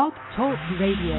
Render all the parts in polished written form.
Blog Talk Radio.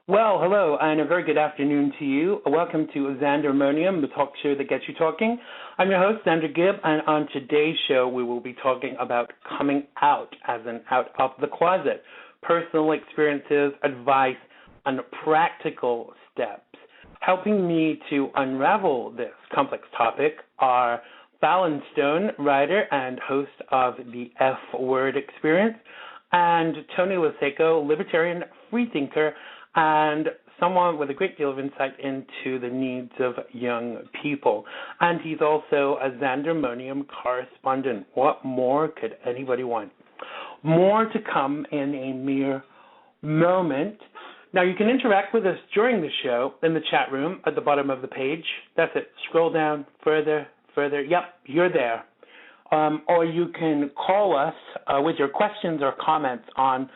Well, hello, and a very good afternoon to you. Welcome to Xandermonium, the talk show that gets you talking. I'm your host, Xander Gibb, and on today's show, we will be talking about coming out, as in out of the closet, personal experiences, advice, and practical steps. Helping me to unravel this complex topic are Fallon Stone, writer and host of the F-Word Experience, and Tony Losacco, libertarian freethinker, and someone with a great deal of insight into the needs of young people. And he's also a Xandermonium correspondent. What more could anybody want? More to come in a mere moment. Now, you can interact with us during the show in the chat room at the bottom of the page. That's it. Scroll down further. Yep, you're there. Or you can call us with your questions or comments on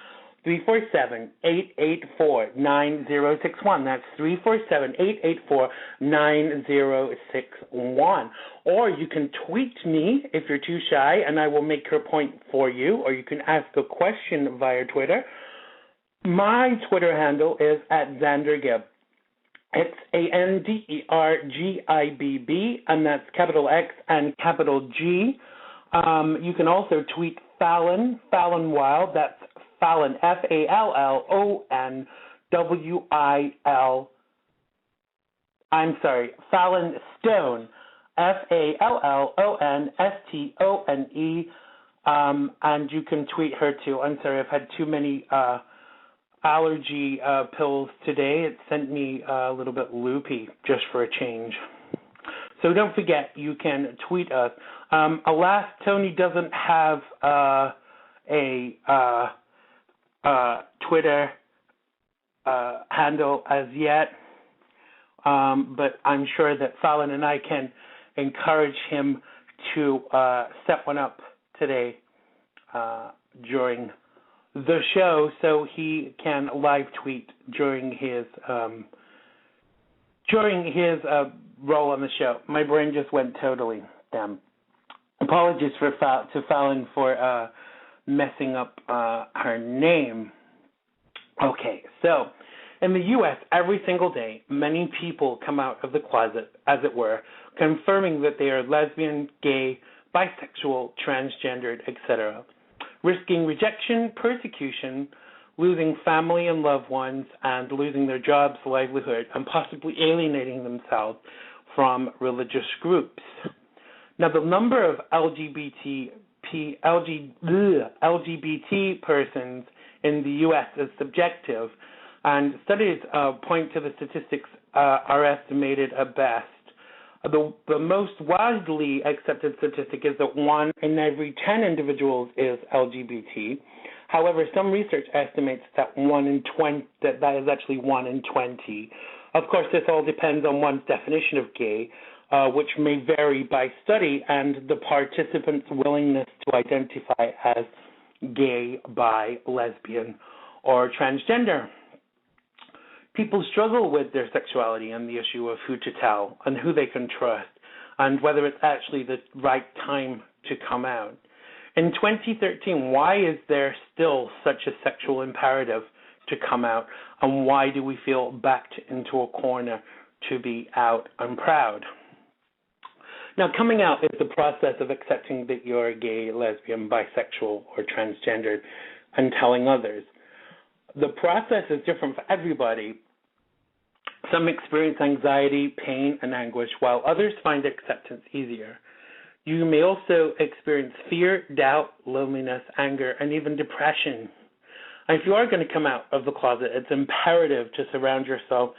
347-884-9061. That's 347-884-9061. Or you can tweet me if you're too shy, and I will make your point for you. Or you can ask a question via Twitter. My Twitter handle is @Xander Gibb. It's ANDERGIBB, and that's capital X and capital G. You can also tweet Fallon Wild. That's Fallon, FALLONWIL. Fallon Stone, FALLONSTONE. And you can tweet her too. I'm sorry, I've had too many allergy pills today. It sent me a little bit loopy just for a change. So don't forget, you can tweet us. Alas, Tony doesn't have a Twitter handle as yet, but I'm sure that Fallon and I can encourage him to set one up today during the show, so he can live tweet during his role on the show. My brain just went totally damn. Apologies to Fallon for messing up her name. Okay, so in the U.S., every single day, many people come out of the closet, as it were, confirming that they are lesbian, gay, bisexual, transgendered, etc., risking rejection, persecution, losing family and loved ones, and losing their jobs, livelihood, and possibly alienating themselves from religious groups. Now, the number of LGBT persons in the U.S. is subjective, and studies point to the statistics are estimated at best. The most widely accepted statistic is that 1 in every 10 individuals is LGBT. However, some research estimates that that is actually 1 in 20. Of course, this all depends on one's definition of gay, which may vary by study, and the participants' willingness to identify as gay, bi, lesbian, or transgender. People struggle with their sexuality and the issue of who to tell and who they can trust, and whether it's actually the right time to come out. In 2013, why is there still such a sexual imperative to come out, and why do we feel backed into a corner to be out and proud? Now, coming out is the process of accepting that you're gay, lesbian, bisexual, or transgendered and telling others. The process is different for everybody. Some experience anxiety, pain, and anguish, while others find acceptance easier. You may also experience fear, doubt, loneliness, anger, and even depression. And if you are going to come out of the closet, it's imperative to surround yourself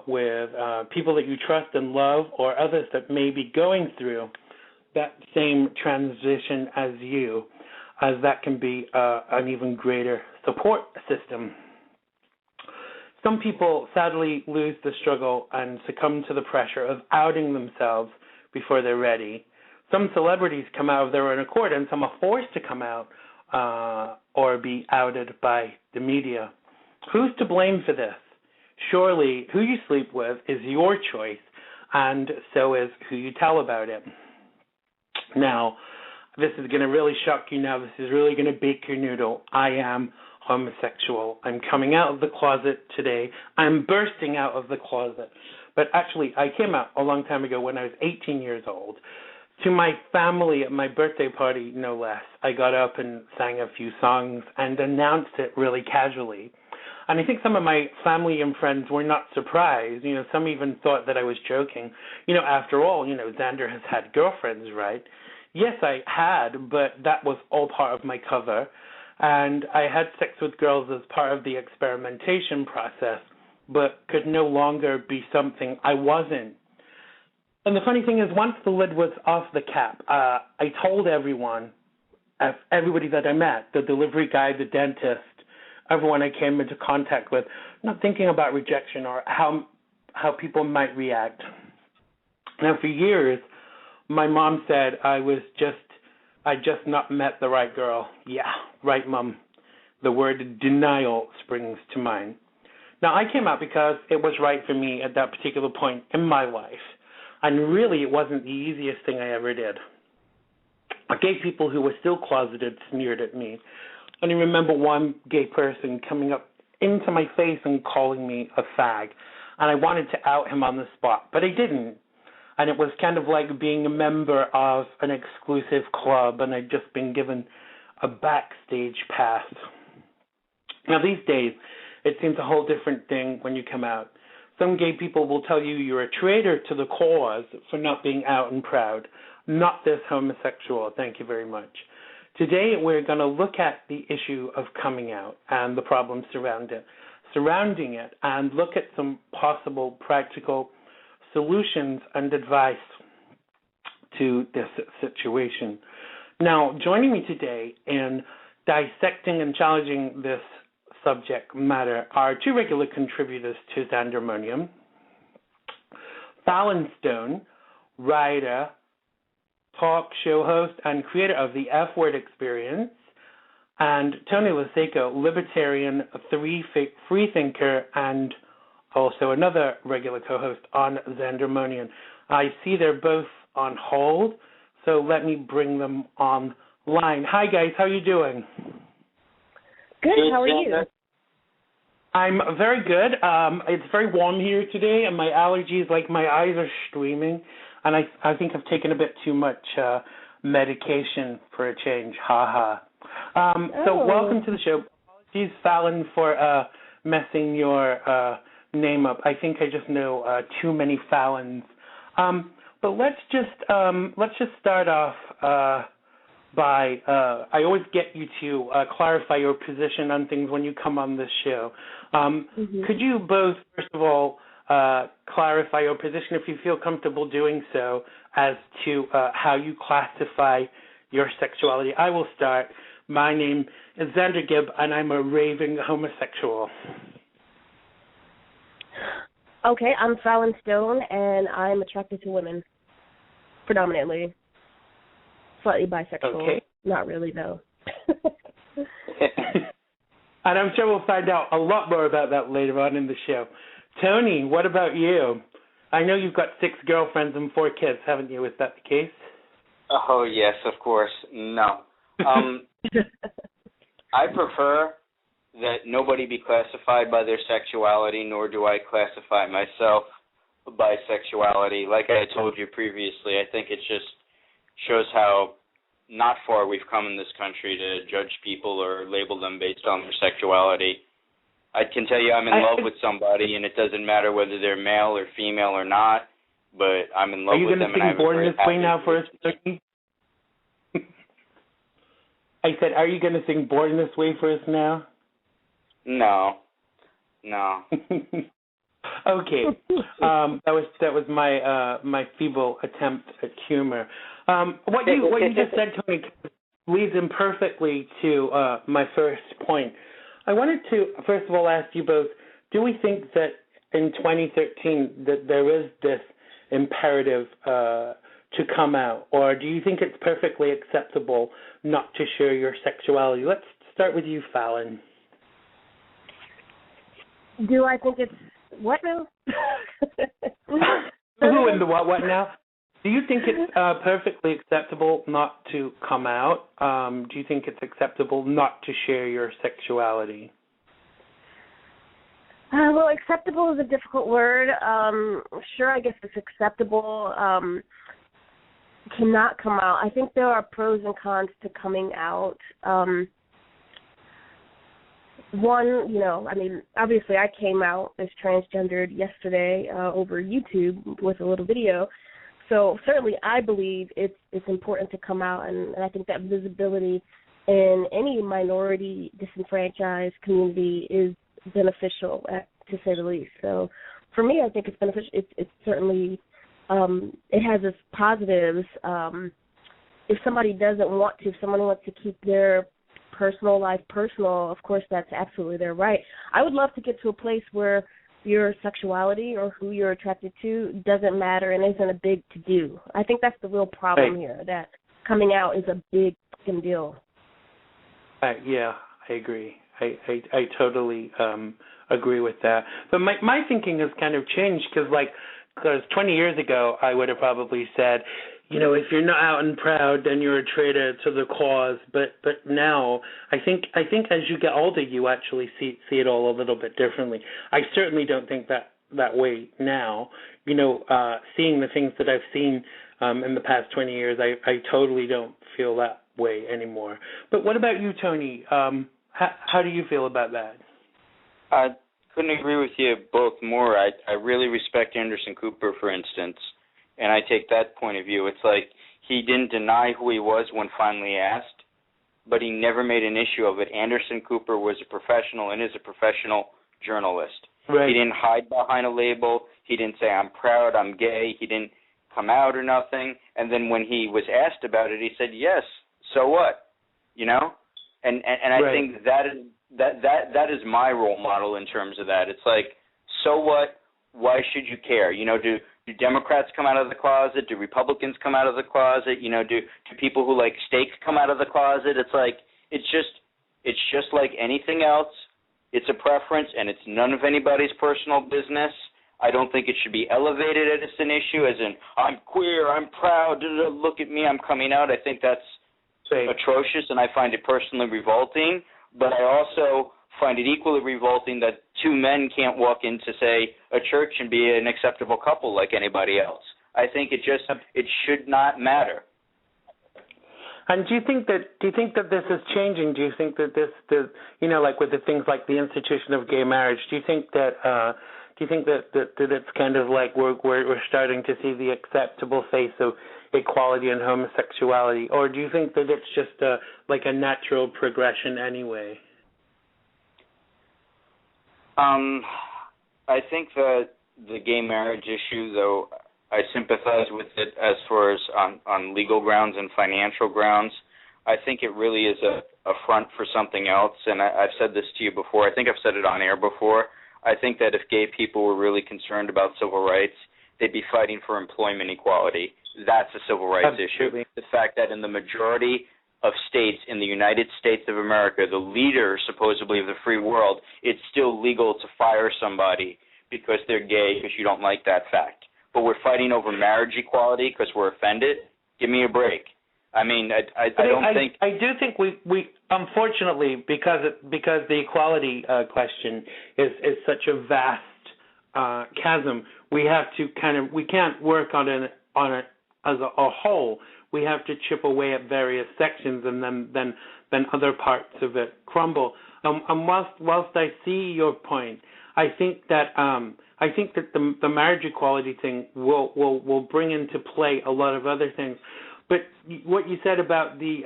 with people that you trust and love, or others that may be going through that same transition as you, as that can be an even greater support system. Some people sadly lose the struggle and succumb to the pressure of outing themselves before they're ready. Some celebrities come out of their own accord, and some are forced to come out or be outed by the media. Who's to blame for this? Surely who you sleep with is your choice, and so is who you tell about it. Now, this is going to really shock you now. This is really going to bake your noodle. I am homosexual. I'm coming out of the closet today. I'm bursting out of the closet. But actually, I came out a long time ago when I was 18 years old. To my family at my birthday party, no less. I got up and sang a few songs and announced it really casually. And I think some of my family and friends were not surprised. Some even thought that I was joking. After all, Xander has had girlfriends, right? Yes, I had, but that was all part of my cover. And I had sex with girls as part of the experimentation process, but could no longer be something I wasn't. And the funny thing is, once the lid was off the cap, I told everybody that I met, the delivery guy, the dentist, everyone I came into contact with, not thinking about rejection or how people might react. Now, for years, my mom said I just not met the right girl. Yeah, right, Mom. The word denial springs to mind. Now, I came out because it was right for me at that particular point in my life. And really, it wasn't the easiest thing I ever did. Gay people who were still closeted sneered at me. And I remember one gay person coming up into my face and calling me a fag. And I wanted to out him on the spot, but I didn't. And it was kind of like being a member of an exclusive club, and I'd just been given a backstage pass. Now, these days, it seems a whole different thing when you come out. Some gay people will tell you you're a traitor to the cause for not being out and proud. Not this homosexual. Thank you very much. Today, we're going to look at the issue of coming out and the problems surrounding it, and look at some possible practical solutions and advice to this situation. Now, joining me today in dissecting and challenging this subject matter are two regular contributors to Xandermonium: Fallon Stone, writer, talk show host, and creator of the F-Word Experience, and Tony Losacco, libertarian, freethinker, and also another regular co-host on Xandermonium. I see they're both on hold, so let me bring them online. Hi, guys. How are you doing? Good. How are you? I'm very good. It's very warm here today, and my allergies, my eyes are streaming, and I think I've taken a bit too much medication for a change. Ha ha. So welcome to the show. Apologies, Fallon, for messing your name up. I think I just know too many Fallons. But let's just start off by I always get you to clarify your position on things when you come on this show. Could you both, first of all, clarify your position, if you feel comfortable doing so, as to how you classify your sexuality? I will start. My name is Xander Gibb, and I'm a raving homosexual. Okay, I'm Fallon Stone, and I'm attracted to women, predominantly. Slightly bisexual. Okay. Not really, though. And I'm sure we'll find out a lot more about that later on in the show. Tony, what about you? I know you've got 6 girlfriends and 4 kids, haven't you? Is that the case? Oh, yes, of course. No. I prefer that nobody be classified by their sexuality, nor do I classify myself by sexuality. Like I told you previously, I think it just shows how not far we've come in this country to judge people or label them based on their sexuality. I can tell you I'm in love with somebody, and it doesn't matter whether they're male or female or not, but I'm in love with them. Are you going to sing Born This Way now for us, Tony? I said, are you going to sing Born This Way for us now? No. Okay, that was my feeble attempt at humor. What you just said, Tony, leads in perfectly to my first point. I wanted to first of all ask you both: do we think that in 2013 that there is this imperative to come out, or do you think it's perfectly acceptable not to share your sexuality? Let's start with you, Fallon. Do I think it's what now? Who and the what now? Do you think it's perfectly acceptable not to come out? Do you think it's acceptable not to share your sexuality? Well, acceptable is a difficult word. Sure, I guess it's acceptable to not come out. I think there are pros and cons to coming out. One, obviously I came out as transgendered yesterday over YouTube with a little video. So certainly I believe it's important to come out, and I think that visibility in any minority disenfranchised community is beneficial, to say the least. So for me, I think it's beneficial. It's certainly, it has its positives. If somebody doesn't want to, if someone wants to keep their personal life personal, of course that's absolutely their right. I would love to get to a place where your sexuality or who you're attracted to doesn't matter and isn't a big to-do. I think that's the real problem here, that coming out is a big fucking deal. Yeah, I agree. I totally agree with that. But my thinking has kind of changed because 20 years ago I would have probably said, if you're not out and proud, then you're a traitor to the cause. But now, I think as you get older, you actually see it all a little bit differently. I certainly don't think that way now. Seeing the things that I've seen in the past 20 years, I totally don't feel that way anymore. But what about you, Tony? How do you feel about that? I couldn't agree with you both more. I really respect Anderson Cooper, for instance. And I take that point of view. It's like he didn't deny who he was when finally asked, but he never made an issue of it. Anderson Cooper was a professional and is a professional journalist. Right. He didn't hide behind a label. He didn't say, I'm proud, I'm gay. He didn't come out or nothing. And then when he was asked about it, he said, yes, so what? And I right. think that is my role model in terms of that. It's like, so what? Why should you care? Do Democrats come out of the closet? Do Republicans come out of the closet? Do people who like steak come out of the closet? It's like it's just like anything else. It's a preference, and it's none of anybody's personal business. I don't think it should be elevated as an issue, as in I'm queer, I'm proud, look at me, I'm coming out. I think that's atrocious, and I find it personally revolting. But I also find it equally revolting that two men can't walk into, say, a church and be an acceptable couple like anybody else. I think it should not matter. And do you think that this is changing? Do you think that this like with the things like the institution of gay marriage, do you think that it's kind of like we're starting to see the acceptable face of equality and homosexuality, or do you think that it's just like a natural progression anyway? I think that the gay marriage issue, though, I sympathize with it as far as on legal grounds and financial grounds. I think it really is a front for something else, and I've said this to you before. I think I've said it on air before. I think that if gay people were really concerned about civil rights, they'd be fighting for employment equality. That's a civil rights issue. The fact that in the majority of states in the United States of America, the leader, supposedly, of the free world, it's still legal to fire somebody because they're gay because you don't like that fact. But we're fighting over marriage equality because we're offended? Give me a break. I mean, I don't think... I do think we unfortunately, because the equality question is such a vast chasm, we have to we can't work on it as a whole. We have to chip away at various sections, and then other parts of it crumble. And whilst I see your point, I think that the marriage equality thing will bring into play a lot of other things. But what you said about the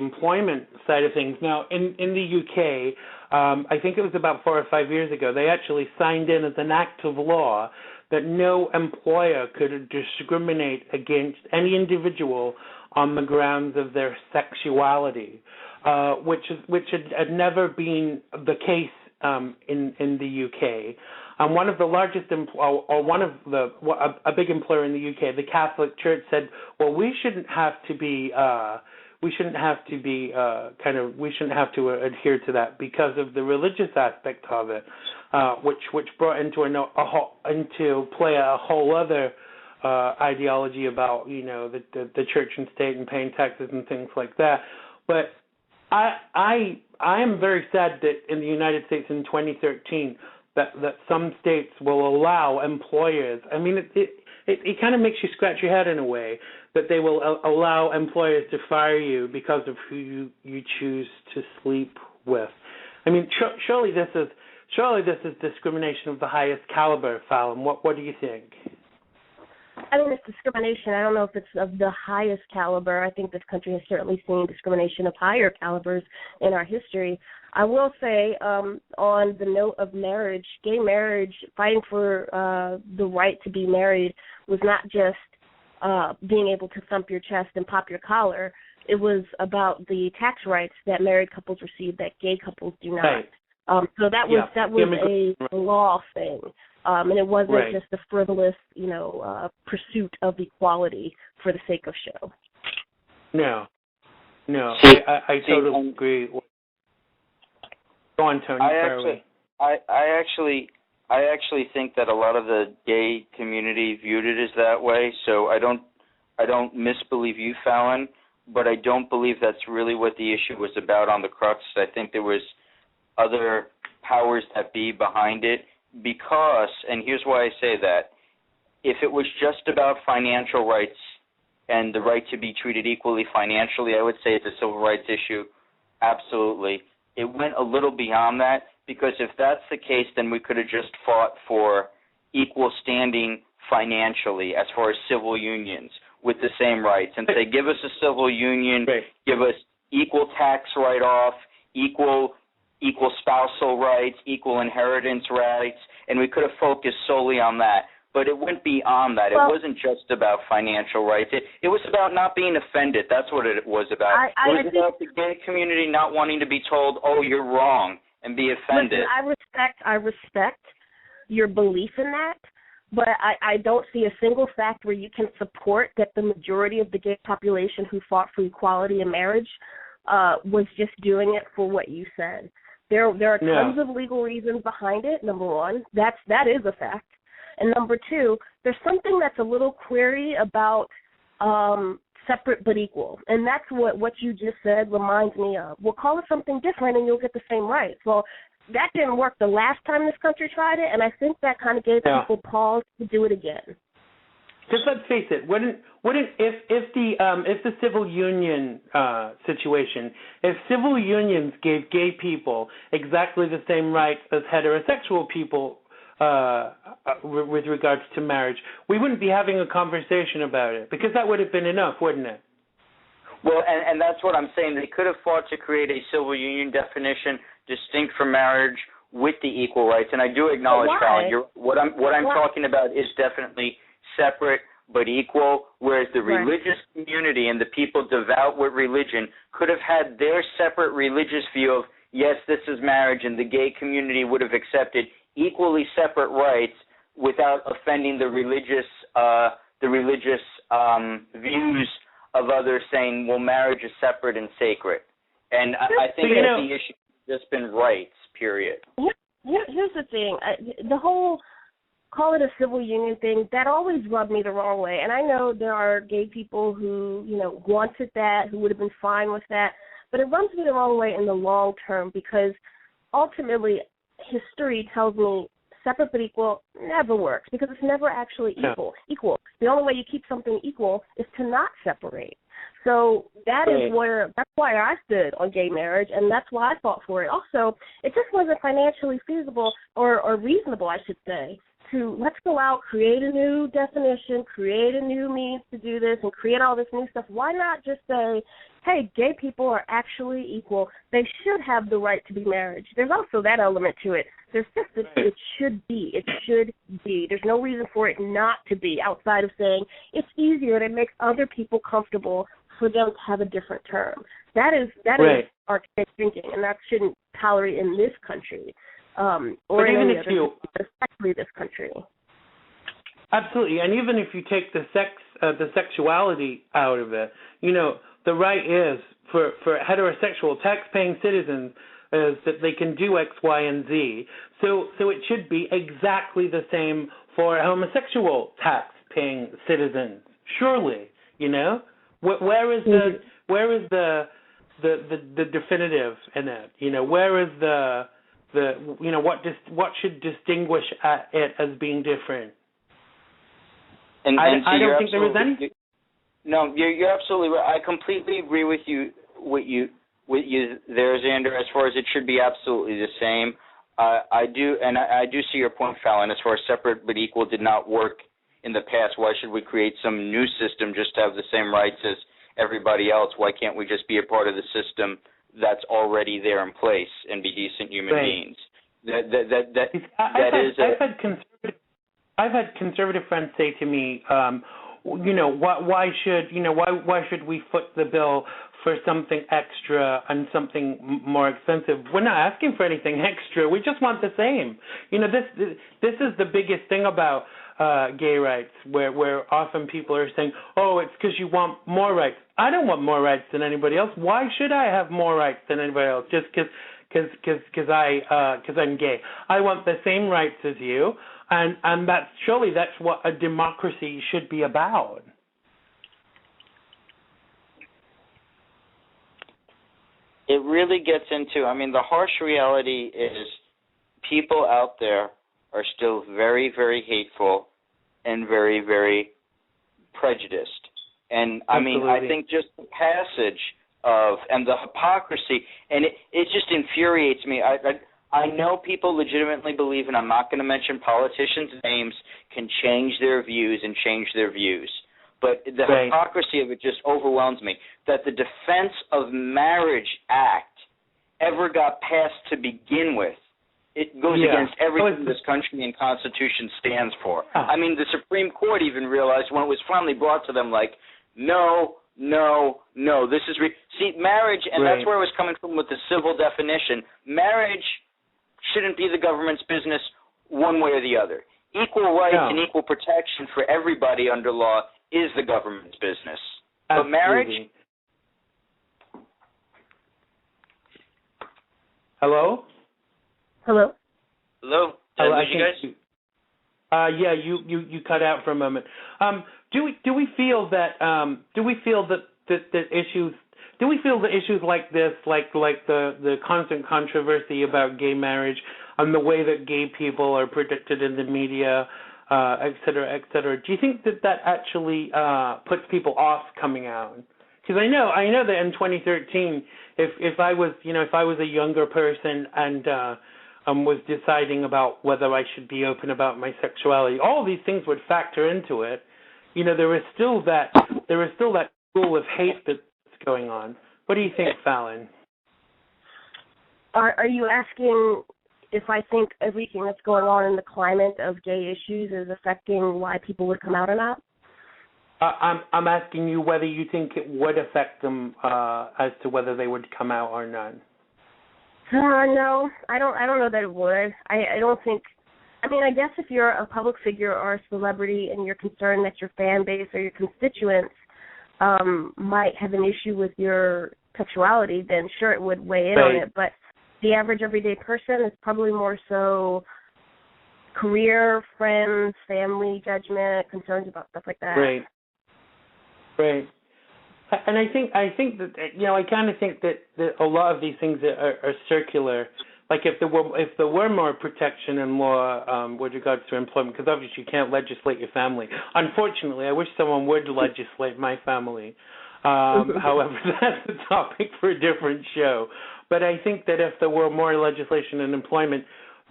employment side of things. Now, in the UK, I think it was about 4 or 5 years ago, they actually signed in as an act of law that no employer could discriminate against any individual on the grounds of their sexuality, which had never been the case in the UK. One of the largest a big employer in the UK, the Catholic Church, said, well, we shouldn't have to adhere to that because of the religious aspect of it, which brought into play a whole other ideology about the church and state and paying taxes and things like that. But I am very sad that in the United States in 2013 that some states will allow employers. I mean, it kind of makes you scratch your head in a way that they will allow employers to fire you because of who you choose to sleep with. I mean, surely this is discrimination of the highest caliber, Fallon. What do you think? I mean, it's discrimination. I don't know if it's of the highest caliber. I think this country has certainly seen discrimination of higher calibers in our history. I will say, on the note of marriage, gay marriage, fighting for the right to be married was not just being able to thump your chest and pop your collar. It was about the tax rights that married couples receive that gay couples do not. Right. So that was a law thing. And it wasn't just a frivolous, pursuit of equality for the sake of show. No, I totally agree. Go on, Tony. I actually think that a lot of the gay community viewed it as that way. So I don't misbelieve you, Fallon, but I don't believe that's really what the issue was about on the crux. I think there was other powers that be behind it. Because, and here's why I say that, if it was just about financial rights and the right to be treated equally financially, I would say it's a civil rights issue, absolutely. It went a little beyond that, because if that's the case, then we could have just fought for equal standing financially as far as civil unions with the same rights, and say, give us a civil union, give us equal tax write-off, equal spousal rights, equal inheritance rights, and we could have focused solely on that. But it went beyond that. It wasn't just about financial rights. It was about not being offended. That's what it was about. It was about the gay community not wanting to be told, oh, you're wrong, and be offended. Listen, I respect your belief in that, but I don't see a single fact where you can support that the majority of the gay population who fought for equality in marriage was just doing it for what you said. There are tons of legal reasons behind it, number one. That is a fact. And number two, there's something that's a little query about separate but equal. And that's what you just said reminds me of. We'll call it something different and you'll get the same rights. Well, that didn't work the last time this country tried it, and I think that kind of gave people pause to do it again. Because let's face it, if the civil union situation, if civil unions gave gay people exactly the same rights as heterosexual people with regards to marriage, we wouldn't be having a conversation about it, because that would have been enough, wouldn't it? Well, and that's what I'm saying. They could have fought to create a civil union definition distinct from marriage with the equal rights, and I do acknowledge, Fallon, what I'm talking about is definitely separate but equal, whereas the religious community and the people devout with religion could have had their separate religious view of, yes, this is marriage, and the gay community would have accepted equally separate rights without offending the religious views of others saying, well, marriage is separate and sacred. And I think that the issue has just been rights, period. Here's the thing. The whole call it a civil union thing, that always rubbed me the wrong way. And I know there are gay people who, wanted that, who would have been fine with that. But it rubs me the wrong way in the long term, because ultimately history tells me separate but equal never works, because it's never actually equal. The only way you keep something equal is to not separate. So that's why I stood on gay marriage, and that's why I fought for it. Also, it just wasn't financially feasible or reasonable, I should say, let's go out, create a new definition, create a new means to do this, and create all this new stuff. Why not just say, hey, gay people are actually equal. They should have the right to be married. There's also that element to it. There's just that it should be. It should be. There's no reason for it not to be outside of saying it's easier and it makes other people comfortable for them to have a different term. That is archaic thinking, and that shouldn't tolerate in this country or in any other, especially this country. Absolutely, and even if you take the sexuality out of it, the right is for heterosexual tax-paying citizens is that they can do X, Y, and Z. So it should be exactly the same for homosexual tax-paying citizens. Surely, where is the definitive in it? Where is the what should distinguish it as being different? And I don't think there is any. No, you're absolutely right. I completely agree with you there, Xander. As far as it should be absolutely the same. I do see your point, Fallon. As far as separate but equal did not work in the past, why should we create some new system just to have the same rights as everybody else? Why can't we just be a part of the system that's already there in place and be decent human beings? I've had conservative friends say to me, why should we foot the bill for something extra and something more expensive? We're not asking for anything extra. We just want the same. This is the biggest thing about gay rights, where often people are saying, oh, it's because you want more rights. I don't want more rights than anybody else. Why should I have more rights than anybody else? Just because I'm gay. I want the same rights as you, and that's what a democracy should be about. It really gets into, the harsh reality is people out there are still very, very hateful and very, very prejudiced. And, I think just the passage and the hypocrisy, and it just infuriates me. I know people legitimately believe, and I'm not going to mention politicians' names, can change their views and change their views. But the hypocrisy of it just overwhelms me, that the Defense of Marriage Act ever got passed to begin with. It goes against everything this country and Constitution stands for. The Supreme Court even realized when it was finally brought to them, no, this is... See, marriage, and that's where I was coming from with the civil definition, marriage shouldn't be the government's business one way or the other. Equal rights and equal protection for everybody under law is the government's business. But marriage... Hello? Hello? Hello? Did I lose you guys? You cut out for a moment. Do we feel that issues like this, like the constant controversy about gay marriage and the way that gay people are predicted in the media, et cetera, do you think that actually puts people off coming out? Because I know that in 2013, if I was a younger person and was deciding about whether I should be open about my sexuality, all these things would factor into it. There is still that school of hate that's going on. What do you think, Fallon? Are you asking if I think everything that's going on in the climate of gay issues is affecting why people would come out or not? I'm asking you whether you think it would affect them as to whether they would come out or not. No, I don't know that it would. I don't think. I guess if you're a public figure or a celebrity and you're concerned that your fan base or your constituents might have an issue with your sexuality, then sure, it would weigh in on it. But the average everyday person is probably more so career, friends, family judgment, concerns about stuff like that. Right. And I think that I kind of think that a lot of these things are circular. Like if there were more protection in law with regards to employment, because obviously you can't legislate your family. Unfortunately, I wish someone would legislate my family. However, that's a topic for a different show. But I think that if there were more legislation in employment,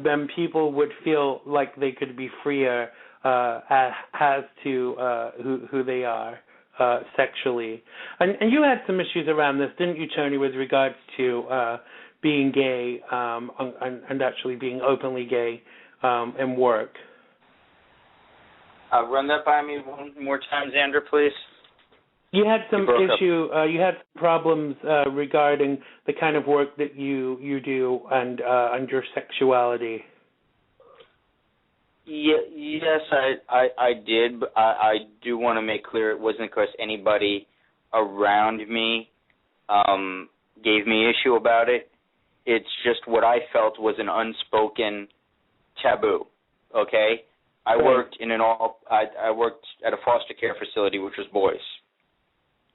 then people would feel like they could be freer as to who they are sexually. And you had some issues around this, didn't you, Tony, with regards to being gay and actually being openly gay in work? Run that by me one more time, Xander, please. You had some you had problems regarding the kind of work that you do and your sexuality. Yes, I did. But I do want to make clear it wasn't because anybody around me gave me issue about it. It's just what I felt was an unspoken taboo. Okay, I worked I worked at a foster care facility which was boys.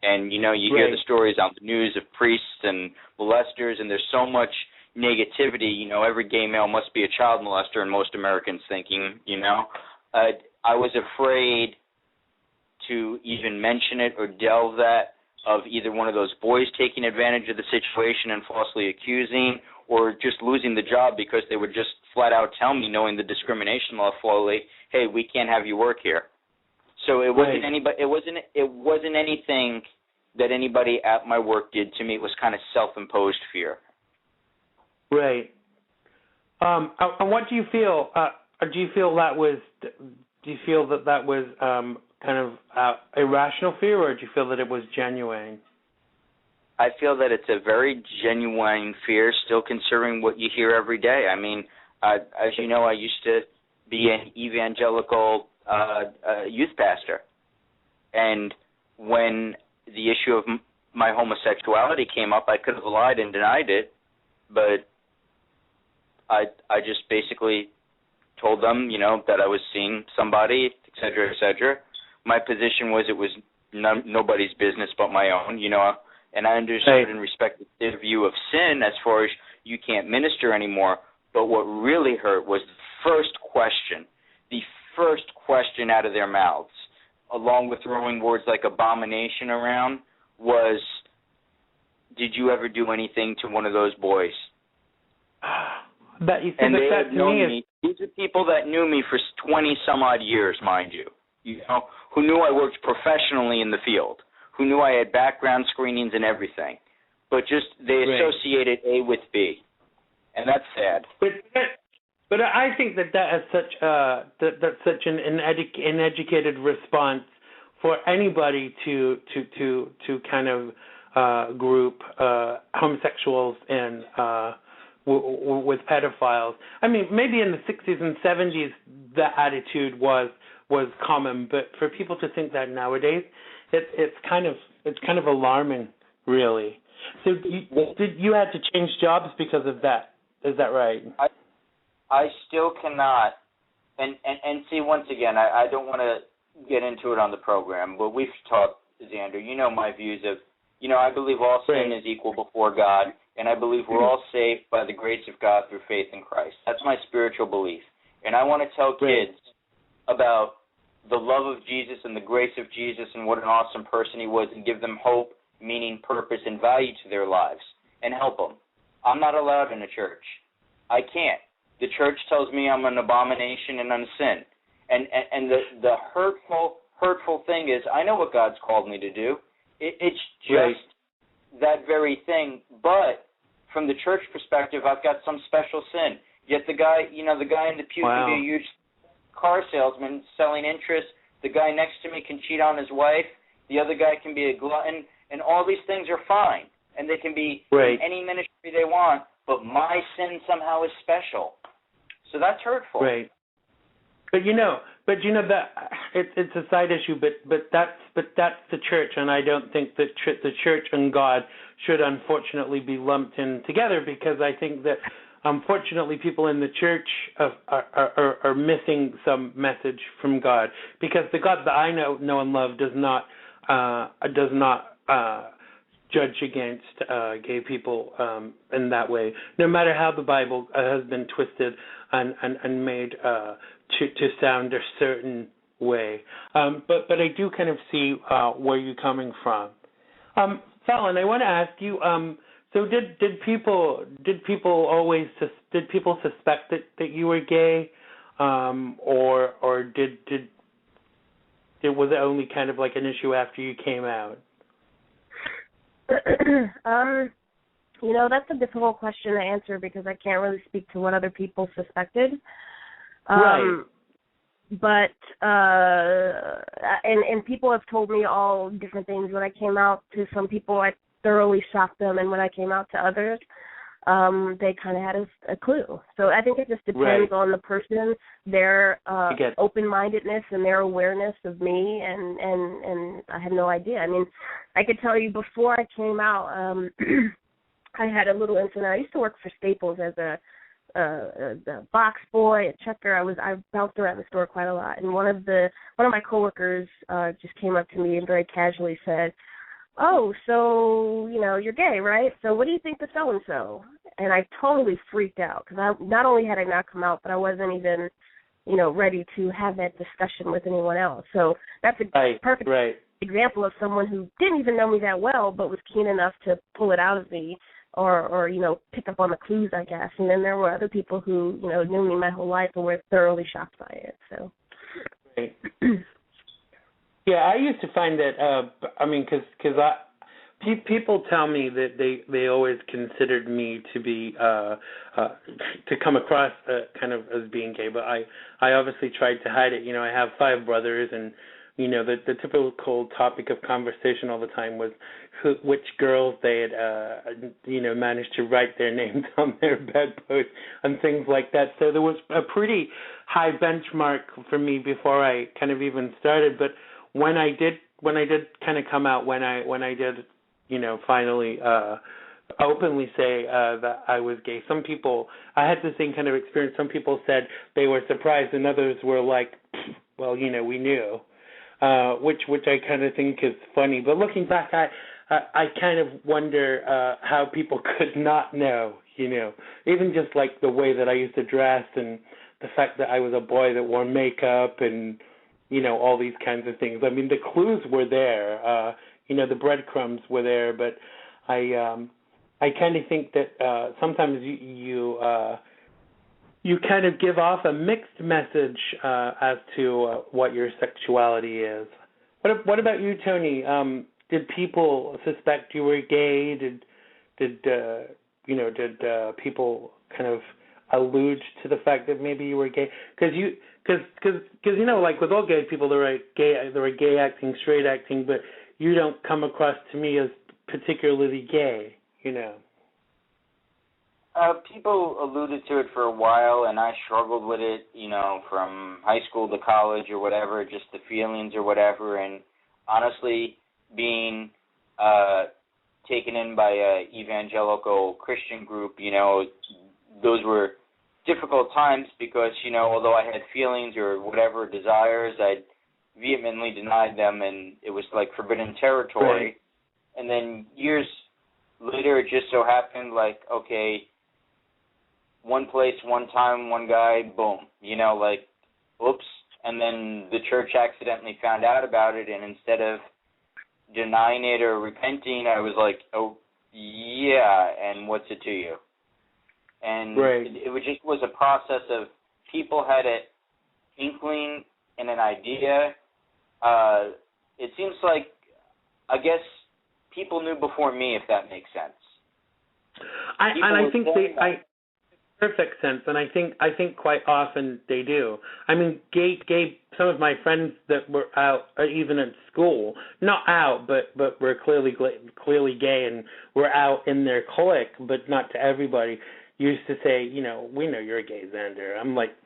And, you hear the stories on the news of priests and molesters, and there's so much negativity. Every gay male must be a child molester, and most Americans thinking, I was afraid to even mention it or delve that of either one of those boys taking advantage of the situation and falsely accusing, or just losing the job because they would just flat out tell me, knowing the discrimination law fully, hey, we can't have you work here. So it wasn't anybody. It wasn't anything that anybody at my work did to me. It was kind of self-imposed fear. Right. And what do you feel? Do you feel that was? Do you feel that was kind of irrational fear, or do you feel that it was genuine? I feel that it's a very genuine fear, still considering what you hear every day. I mean, as you know, I used to be an evangelical youth pastor, and when the issue of my homosexuality came up, I could have lied and denied it, but I just basically told them, that I was seeing somebody, et cetera, et cetera. My position was it was nobody's business but my own, and I understood and respected their view of sin as far as you can't minister anymore. But what really hurt was the first question out of their mouths, along with throwing words like abomination around, was, did you ever do anything to one of those boys? That you and they had known me. These are people that knew me for 20-some-odd years, mind you, who knew I worked professionally in the field, who knew I had background screenings and everything, but just they associated A with B, and that's sad. But I think that is that's such an uneducated response for anybody to kind of group homosexuals and with pedophiles. I mean, maybe in the 60s and 70s the attitude was common, but for people to think that nowadays, it's kind of alarming, really. So you had to change jobs because of that? Is that right? I still cannot, and see, once again, I don't want to get into it on the program, but we've talked, Xander, my views of, I believe all sin is equal before God, and I believe we're all saved by the grace of God through faith in Christ. That's my spiritual belief. And I want to tell kids about the love of Jesus and the grace of Jesus and what an awesome person he was, and give them hope, meaning, purpose, and value to their lives, and help them. I'm not allowed in a church. I can't. The church tells me I'm an abomination and I'm a sin. And the hurtful thing is, I know what God's called me to do. It's just that very thing. But from the church perspective, I've got some special sin. Yet the guy in the pew can be a huge car salesman selling interest. The guy next to me can cheat on his wife. The other guy can be a glutton. And all these things are fine. And they can be in any ministry they want. But my sin somehow is special. So that's hurtful. Right. But that it's a side issue. But that's the church, and I don't think that the church and God should unfortunately be lumped in together, because I think that unfortunately people in the church are missing some message from God, because the God that I know and love does not judge against gay people in that way, no matter how the Bible has been twisted and made to sound a certain way. But I do kind of see where you're coming from. Fallon, I want to ask you, So did people suspect that you were gay, or did was it only kind of like an issue after you came out? That's a difficult question to answer because I can't really speak to what other people suspected. Right. But and people have told me all different things when I came out. To some people, I thoroughly shocked them, and when I came out to others, they kind of had a clue. So I think it just depends on the person, their open-mindedness and their awareness of me, and I had no idea. I mean, I could tell you before I came out, I had a little incident. I used to work for Staples as a box boy, a checker. I bounced around the store quite a lot, and one of my coworkers just came up to me and very casually said, "Oh, so you're gay, right? So what do you think of so and so?" And I totally freaked out because not only had I not come out, but I wasn't even ready to have that discussion with anyone else. So that's a perfect example of someone who didn't even know me that well, but was keen enough to pull it out of me. Or pick up on the clues, I guess. And then there were other people who, knew me my whole life and were thoroughly shocked by it. So. Right. Yeah, I used to find that, because people tell me that they always considered me to be, to come across kind of as being gay, but I obviously tried to hide it. I have 5 brothers, and, the typical topic of conversation all the time was which girls they had, managed to write their names on their bedpost and things like that. So there was a pretty high benchmark for me before I kind of even started. But when I did kind of come out, when I did, finally openly say that I was gay, some people, I had the same kind of experience. Some people said they were surprised, and others were like, well, we knew. Which I kind of think is funny. But looking back, I kind of wonder how people could not know, even just like the way that I used to dress and the fact that I was a boy that wore makeup and, all these kinds of things. I mean, the clues were there, the breadcrumbs were there, but I kind of think that sometimes you kind of give off a mixed message as to what your sexuality is. What about you, Tony? Did people suspect you were gay? Did people kind of allude to the fact that maybe you were gay? Because like with all gay people, there are gay acting, straight acting, but you don't come across to me as particularly gay, People alluded to it for a while, and I struggled with it, from high school to college or whatever, just the feelings or whatever. And honestly, being taken in by a evangelical Christian group, those were difficult times because, although I had feelings or whatever desires, I vehemently denied them, and it was like forbidden territory. Right. And then years later, it just so happened, like, okay, one place, one time, one guy, boom, oops. And then the church accidentally found out about it, and instead of denying it or repenting, I was like, oh, yeah, and what's it to you? And it was a process of people had an inkling and an idea. It seems like, I guess, people knew before me, if that makes sense. I think perfect sense, and I think quite often they do. I mean, gay. Some of my friends that were out, even at school, not out, but were clearly gay and were out in their clique, but not to everybody. Used to say, we know you're gay, Xander. I'm like,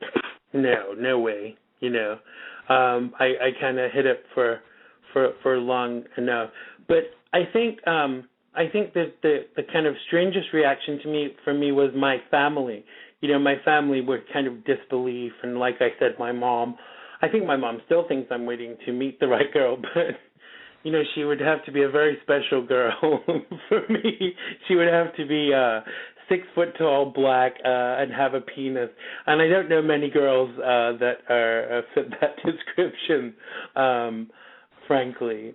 no way. I kind of hid it for long enough, but I think that the kind of strangest reaction for me was my family. My family were kind of disbelief, and like I said, I think my mom still thinks I'm waiting to meet the right girl, but she would have to be a very special girl for me. She would have to be 6 foot tall, black, and have a penis. And I don't know many girls that fit that description, frankly.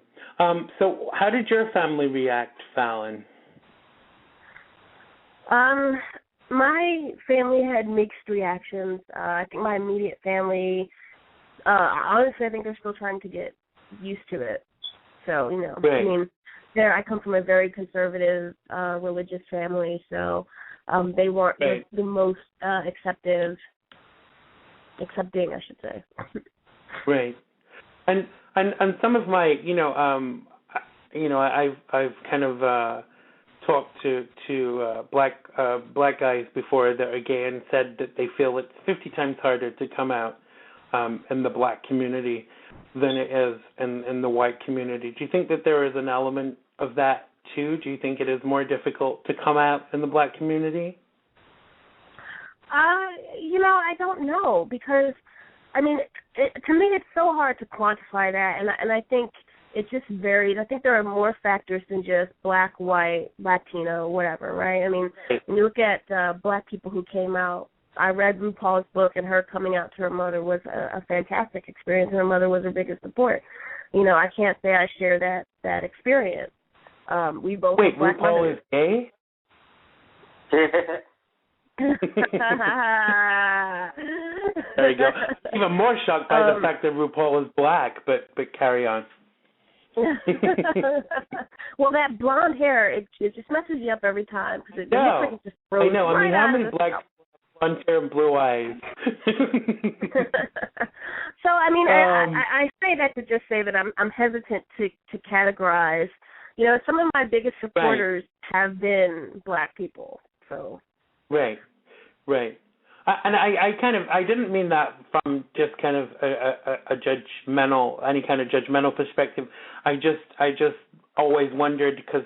So how did your family react, Fallon? My family had mixed reactions. I think my immediate family, honestly, I think they're still trying to get used to it. So, right. I mean, I come from a very conservative religious family, so they weren't right. the most accepting, I should say. Right. And some of my, I've kind of talked to black guys before that are gay and said that they feel it's 50 times harder to come out in the black community than it is in the white community. Do you think that there is an element of that too? Do you think it is more difficult to come out in the black community? I don't know, because, I mean, to me it's so hard to quantify that, and I think it just varies. I think there are more factors than just black, white, Latino, whatever, right? I mean, when you look at black people who came out, I read RuPaul's book, and her coming out to her mother was a fantastic experience, and her mother was her biggest support. I can't say I share that experience. We both Wait, black RuPaul mothers. is gay? There you go. Even more shocked by the fact that RuPaul is black, but carry on. Well, that blonde hair, it just messes you up every time, because it looks like it just throws I know. right I mean, how many black blonde hair and blue eyes? So, I mean, I say that to just say that I'm hesitant to categorize. Some of my biggest supporters have been black people. So. Right. And I didn't mean that from just kind of any kind of judgmental perspective. I just always wondered, because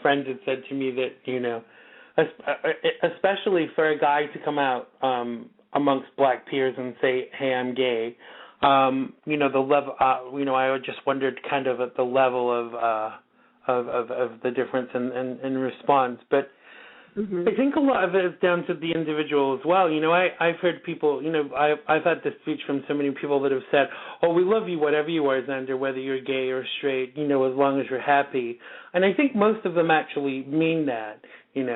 friends had said to me that especially for a guy to come out amongst black peers and say, hey, I'm gay, the level, I just wondered kind of at the level of the difference in response, but. Mm-hmm. I think a lot of it is down to the individual as well. I've heard people, I've had this speech from so many people that have said, oh, we love you whatever you are, Xander, whether you're gay or straight, as long as you're happy. And I think most of them actually mean that, and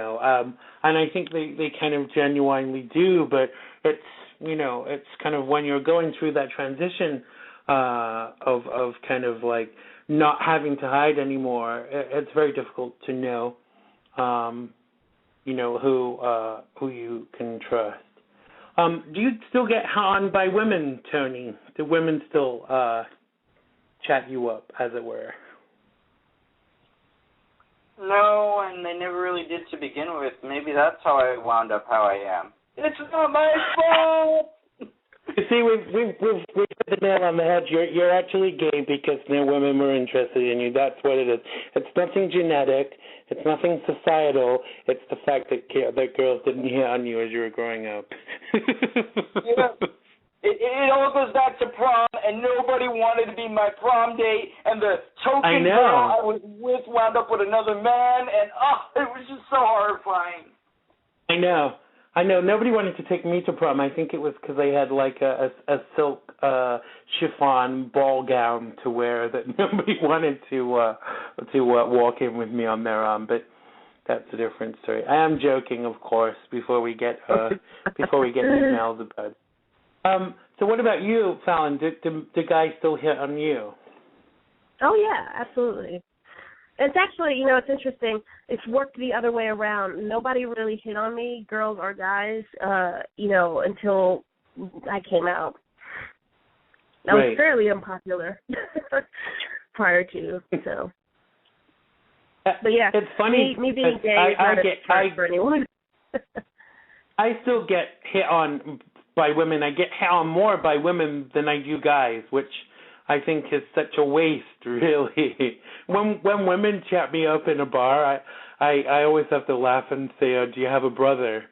I think they kind of genuinely do, but it's, it's kind of when you're going through that transition of kind of like not having to hide anymore, it's very difficult to know. Who you can trust. Do you still get on by women, Tony? Do women still chat you up, as it were? No, and they never really did to begin with. Maybe that's how I wound up how I am. It's not my fault! You see, we've hit the nail on the head. You're actually gay because no women were interested in you. That's what it is. It's nothing genetic. It's nothing societal. It's the fact that girls didn't hit on you as you were growing up. It all goes back to prom, and nobody wanted to be my prom date, and the token girl I was with wound up with another man, and it was just so horrifying. I know. Nobody wanted to take me to prom. I think it was because I had like a silk chiffon ball gown to wear that nobody wanted to walk in with me on their arm. But that's a different story. I am joking, of course. Before we get emails about it. So what about you, Fallon? Do guys still hit on you? Oh yeah, absolutely. It's actually, it's interesting. It's worked the other way around. Nobody really hit on me, girls or guys, until I came out. I was fairly unpopular prior to, so. But yeah, it's funny. Me being gay is not a surprise for anyone. I still get hit on by women. I get hit on more by women than I do guys, which I think is such a waste, really. When women chat me up in a bar, I always have to laugh and say, do you have a brother?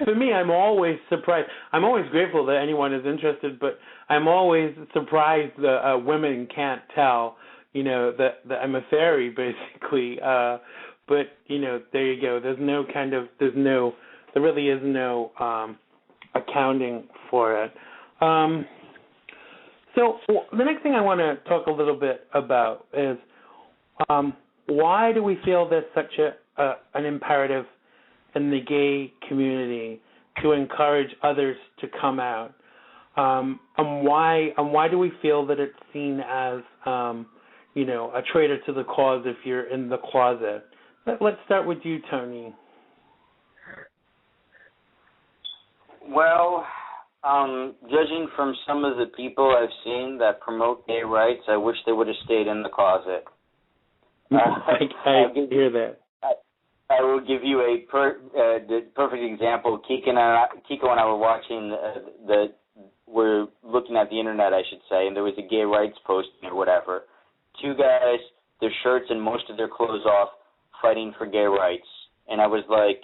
For me, I'm always surprised. I'm always grateful that anyone is interested, but I'm always surprised that women can't tell, that I'm a fairy, basically. But, there you go. There really is no accounting for it. So the next thing I want to talk a little bit about is why do we feel there's such an imperative in the gay community to encourage others to come out? And why do we feel that it's seen as a traitor to the cause if you're in the closet? Let's start with you, Tony. Well, judging from some of the people I've seen that promote gay rights, I wish they would have stayed in the closet. I hear that. I will give you the perfect example. Kiko and I were watching we're looking at the internet, I should say, and there was a gay rights posting or whatever. Two guys, their shirts and most of their clothes off, fighting for gay rights. And I was like,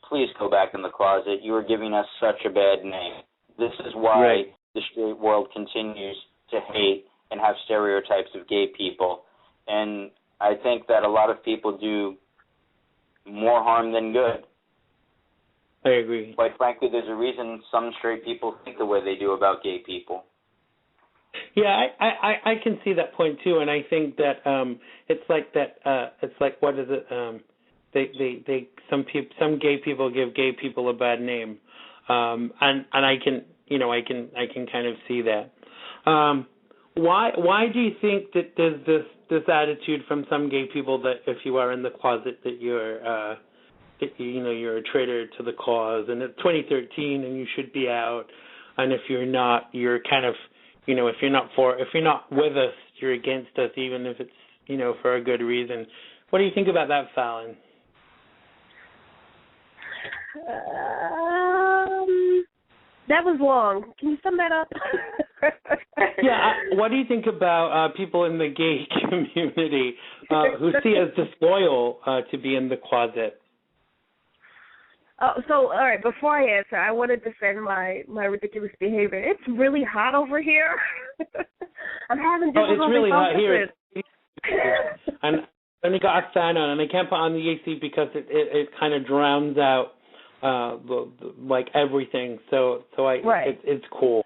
please go back in the closet. You are giving us such a bad name. This is why the straight world continues to hate and have stereotypes of gay people. And I think that a lot of people do more harm than good. I agree. Quite frankly, there's a reason some straight people think the way they do about gay people. Yeah, I can see that point too, and I think that it's like that. It's like, what is it? Some gay people give gay people a bad name, and I can kind of see that. Why do you think that there's this attitude from some gay people that if you are in the closet that you're you're a traitor to the cause, and it's 2013 and you should be out, and if you're not, you're kind of if you're not with us, you're against us, even if it's for a good reason. What do you think about that, Fallon? That was long. Can you sum that up? Yeah. What do you think about people in the gay community who see it as disloyal to be in the closet? So, all right, before I answer, I want to defend my ridiculous behavior. It's really hot over here. I'm having difficulty. It's really hot here. And I only got a fan on, and I can't put on the AC because it kind of drowns out like everything. So it's cool.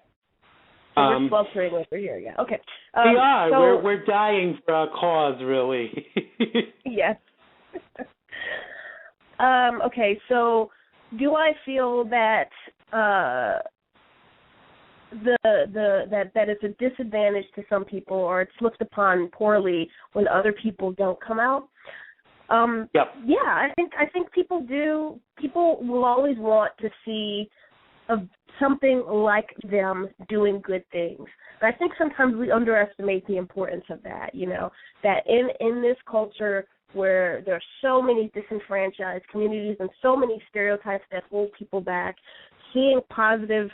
So we're sweltering over here, yeah. Okay. We are. So, we're dying for our cause, really. Yes. Okay, so do I feel that that it's a disadvantage to some people, or it's looked upon poorly when other people don't come out? Yep. Yeah, I think people do. People will always want to see something like them doing good things. And I think sometimes we underestimate the importance of that. That in this culture where there are so many disenfranchised communities and so many stereotypes that hold people back, seeing positive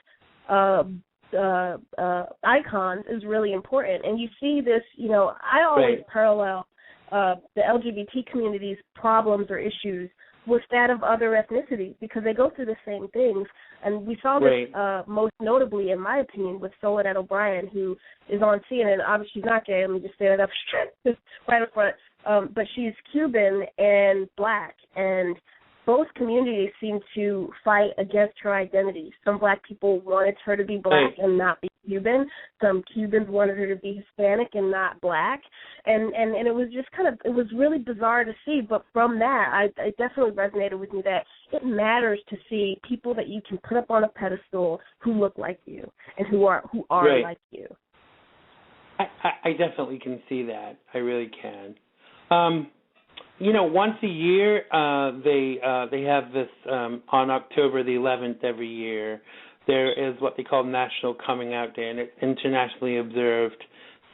icons is really important. And you see this, I always parallel the LGBT community's problems or issues with that of other ethnicities because they go through the same things. And we saw this most notably, in my opinion, with Soledad O'Brien, who is on CNN. Obviously, she's not gay. Let me just say that up right up front. But she's Cuban and black, and both communities seem to fight against her identity. Some black people wanted her to be black and not be Cuban. Some Cubans wanted her to be Hispanic and not black. And it was just it was really bizarre to see. But from that, I definitely resonated with me that it matters to see people that you can put up on a pedestal who look like you and who are like you. I definitely can see that. I really can. Once a year, they have this on October the 11th every year. There is what they call National Coming Out Day, and it's internationally observed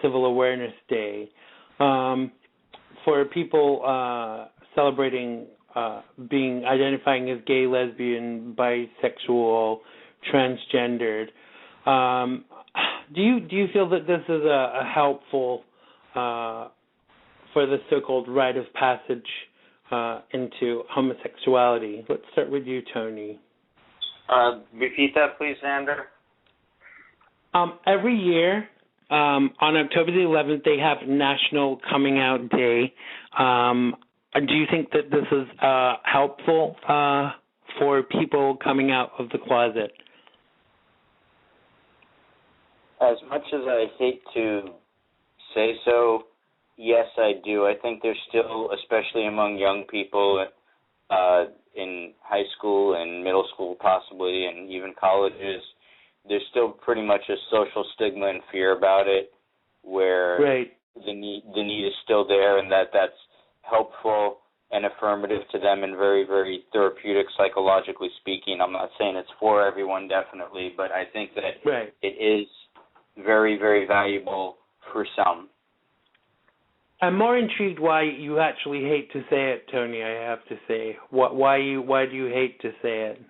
Civil Awareness Day for people celebrating identifying as gay, lesbian, bisexual, transgendered. Do you feel that this is a helpful for the so-called rite of passage into homosexuality? Let's start with you, Tony. Repeat that, please, Xander. Every year, on October the 11th, they have National Coming Out Day. Do you think that this is helpful for people coming out of the closet? As much as I hate to say so, yes, I do. I think there's still, especially among young people in high school and middle school possibly, and even colleges, there's still pretty much a social stigma and fear about it, where the need is still there, and that's helpful and affirmative to them and very, very therapeutic psychologically speaking. I'm not saying it's for everyone, definitely, but I think that it is very, very valuable for some. I'm more intrigued why you actually hate to say it, Tony, I have to say. Why do you hate to say it?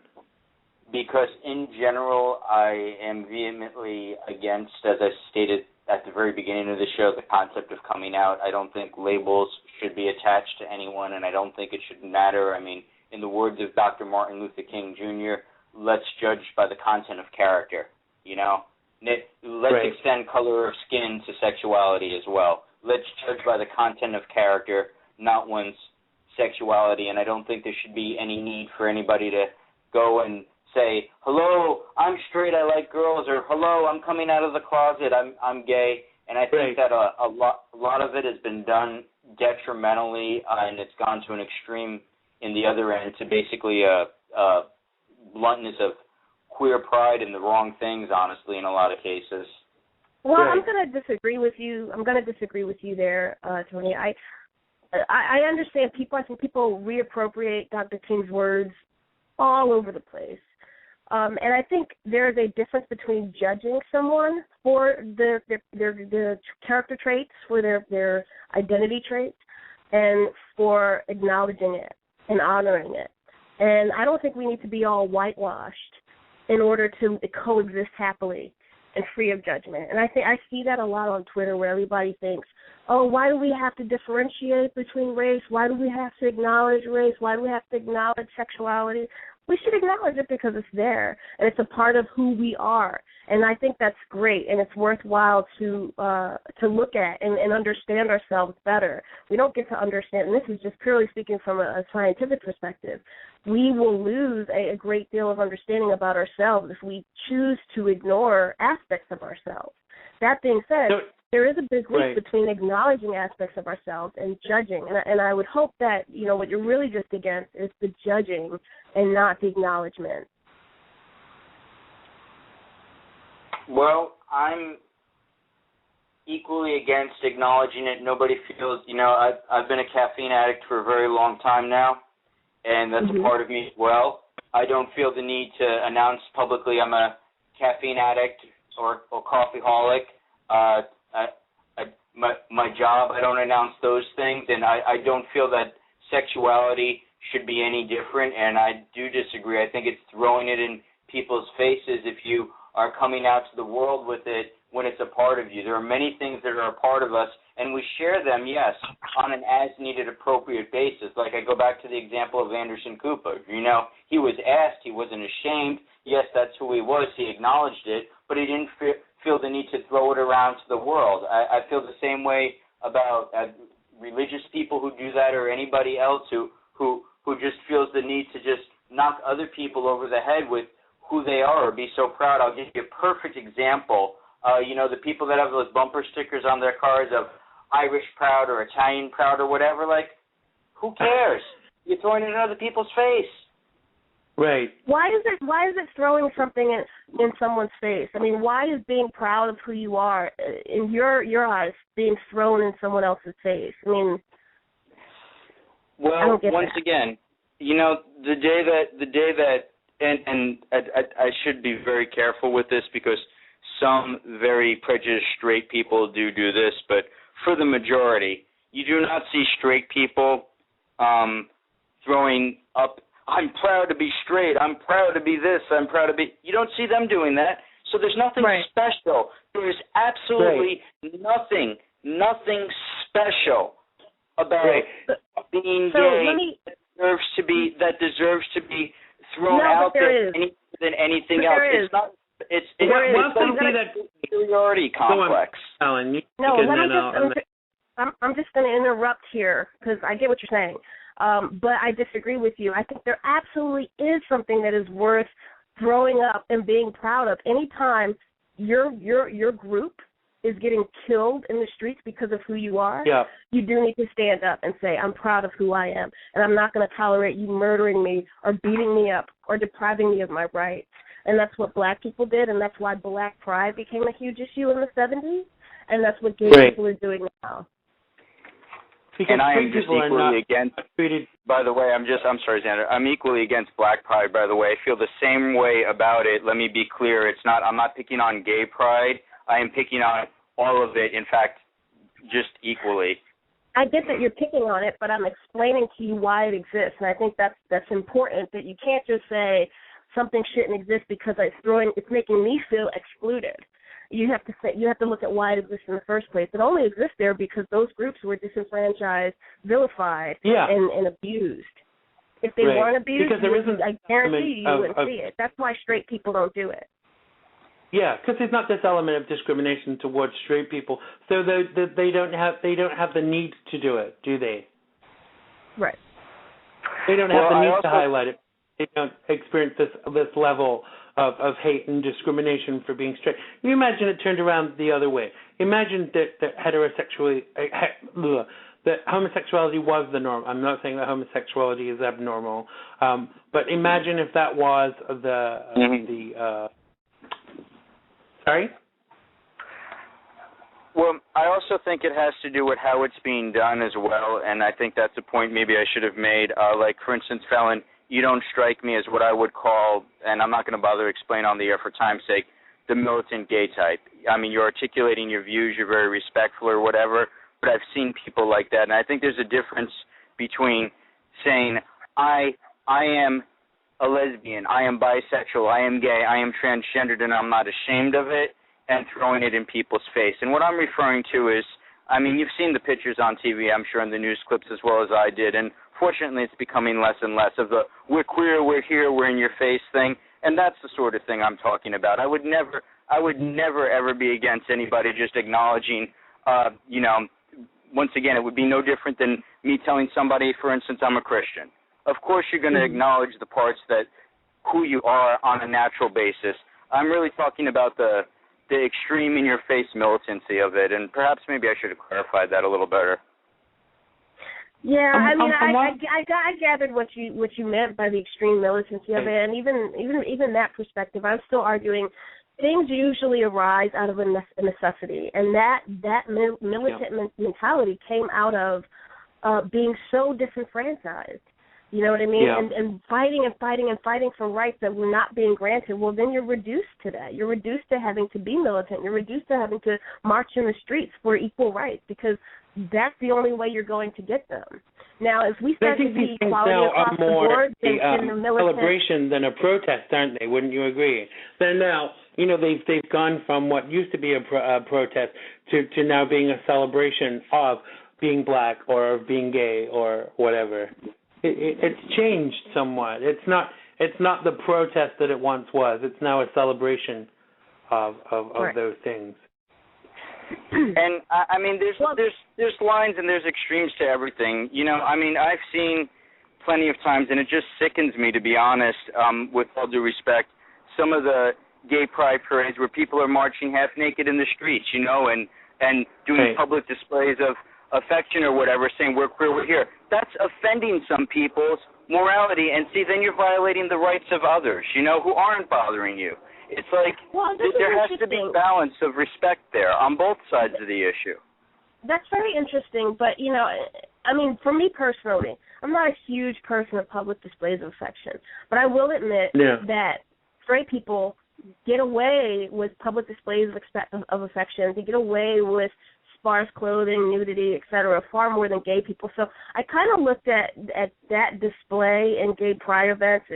Because in general, I am vehemently against, as I stated at the very beginning of the show, the concept of coming out. I don't think labels should be attached to anyone, and I don't think it should matter. I mean, in the words of Dr. Martin Luther King Jr., let's judge by the content of character, you know? Let's extend color of skin to sexuality as well. Let's judge by the content of character, not one's sexuality, and I don't think there should be any need for anybody to go and say, hello, I'm straight, I like girls, or hello, I'm coming out of the closet, I'm gay. And I think that a lot of it has been done detrimentally, and it's gone to an extreme in the other end, to basically a bluntness of queer pride in the wrong things, honestly, in a lot of cases. Well, I'm going to disagree with you. I'm going to disagree with you there, Tony. I understand people. I think people reappropriate Dr. King's words all over the place. And I think there is a difference between judging someone for their character traits, for their identity traits, and for acknowledging it and honoring it. And I don't think we need to be all whitewashed in order to coexist happily and free of judgment. And I see that a lot on Twitter, where everybody thinks, oh, why do we have to differentiate between race? Why do we have to acknowledge race? Why do we have to acknowledge sexuality? We should acknowledge it because it's there, and it's a part of who we are. And I think that's great, and it's worthwhile to look at and understand ourselves better. We don't get to understand, and this is just purely speaking from a scientific perspective, we will lose a great deal of understanding about ourselves if we choose to ignore aspects of ourselves. That being said, there is a big leap between acknowledging aspects of ourselves and judging. And I would hope that, what you're really just against is the judging and not the acknowledgement. Well, I'm equally against acknowledging it. Nobody feels, I've been a caffeine addict for a very long time now, and that's a part of me as well. I don't feel the need to announce publicly I'm a caffeine addict or coffeeholic. My job, I don't announce those things, and I don't feel that sexuality should be any different, and I do disagree. I think it's throwing it in people's faces if you are coming out to the world with it when it's a part of you. There are many things that are a part of us, and we share them, yes, on an as-needed appropriate basis. Like I go back to the example of Anderson Cooper. He was asked, he wasn't ashamed. Yes, that's who he was. He acknowledged it, but he didn't feel the need to throw it around to the world. I feel the same way about religious people who do that, or anybody else who just feels the need to just knock other people over the head with who they are or be so proud. I'll give you a perfect example. The people that have those bumper stickers on their cars of Irish proud or Italian proud or whatever, like, who cares? You're throwing it in other people's face. Right. Why is it throwing something in someone's face? I mean, why is being proud of who you are, in your eyes, being thrown in someone else's face? I mean, well, once again, the day that, and I should be very careful with this because some very prejudiced straight people do this, but for the majority, you do not see straight people throwing up, I'm proud to be straight, I'm proud to be this, I'm proud to be... You don't see them doing that, so there's nothing special. There's absolutely nothing special about being gay that deserves to be thrown out there than anything else. It's not... It's that superiority complex. Alan, I'm just going to interrupt here because I get what you're saying. But I disagree with you. I think there absolutely is something that is worth throwing up and being proud of. Anytime your group is getting killed in the streets because of who you are, you do need to stand up and say, I'm proud of who I am, and I'm not going to tolerate you murdering me or beating me up or depriving me of my rights. And that's what black people did, and that's why black pride became a huge issue in the 70s, and that's what gay people are doing now. Because and I am just equally against. Treated. By the way, I'm sorry, Xander. I'm equally against black pride. By the way, I feel the same way about it. Let me be clear. I'm not picking on gay pride. I am picking on all of it. In fact, just equally. I get that you're picking on it, but I'm explaining to you why it exists, and I think that's important. That you can't just say something shouldn't exist because it's making me feel excluded. You have to look at why it exists in the first place. It only exists there because those groups were disenfranchised, vilified, and abused. If they weren't abused, I guarantee you wouldn't see it. That's why straight people don't do it. Yeah, because there's not this element of discrimination towards straight people, so they don't have the need to do it, do they? Right. They don't have the need to highlight it. They don't experience this level of hate and discrimination for being straight. Can you imagine it turned around the other way? Imagine that homosexuality was the norm. I'm not saying that homosexuality is abnormal, but imagine if that was sorry? Well, I also think it has to do with how it's being done as well, and I think that's a point maybe I should have made. Like, for instance, Fallon, you don't strike me as what I would call, and I'm not going to bother explain on the air for time's sake, the militant gay type. I mean, you're articulating your views, you're very respectful or whatever, but I've seen people like that, and I think there's a difference between saying, I am a lesbian, I am bisexual, I am gay, I am transgendered, and I'm not ashamed of it, and throwing it in people's face. And what I'm referring to is, I mean, you've seen the pictures on TV, I'm sure, in the news clips as well as I did, and fortunately it's becoming less and less of the we're queer, we're here, we're in your face thing, and that's the sort of thing I'm talking about. I would never ever be against anybody just acknowledging, once again, it would be no different than me telling somebody, for instance, I'm a Christian. Of course you're going to acknowledge the parts that who you are on a natural basis. I'm really talking about the extreme in-your-face militancy of it, and perhaps maybe I should have clarified that a little better. Yeah, I mean, I gathered what you meant by the extreme militancy of it, and even that perspective, I'm still arguing things usually arise out of a necessity, and that militant mentality came out of being so disenfranchised. You know what I mean? Yeah. And fighting for rights that were not being granted. Well, then you're reduced to that. You're reduced to having to be militant. You're reduced to having to march in the streets for equal rights because that's the only way you're going to get them. Now, if we start to see equality across the board, then the militant celebration than a protest, aren't they? Wouldn't you agree? Then now, they've gone from what used to be a protest to now being a celebration of being black or of being gay or whatever. It's changed somewhat. It's not the protest that it once was. It's now a celebration of those things. And I mean, there's lines and there's extremes to everything. I mean, I've seen plenty of times, and it just sickens me, to be honest. With all due respect, some of the gay pride parades where people are marching half naked in the streets, and doing public displays of affection or whatever, saying we're queer, we're here. That's offending some people's morality, and see, then you're violating the rights of others, who aren't bothering you. It's like there has to be a balance of respect there on both sides of the issue. That's very interesting, but, I mean, for me personally, I'm not a huge person of public displays of affection, but I will admit that straight people get away with public displays of affection. They get away with sparse clothing, nudity, etc., far more than gay people. So I kind of looked at that display in gay pride events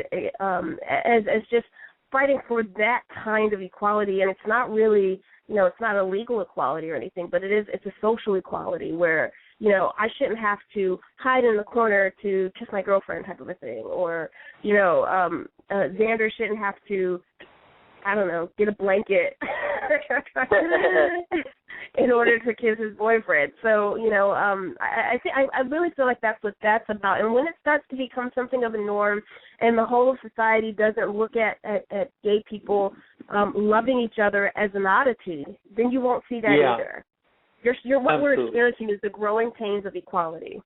as just fighting for that kind of equality, and it's not really, it's not a legal equality or anything, but it's a social equality where, I shouldn't have to hide in the corner to kiss my girlfriend type of a thing, or, Xander shouldn't have to, I don't know, get a blanket in order to kiss his boyfriend. So, I really feel like that's what that's about. And when it starts to become something of a norm and the whole of society doesn't look at gay people loving each other as an oddity, then you won't see that either. What we're experiencing is the growing pains of equality.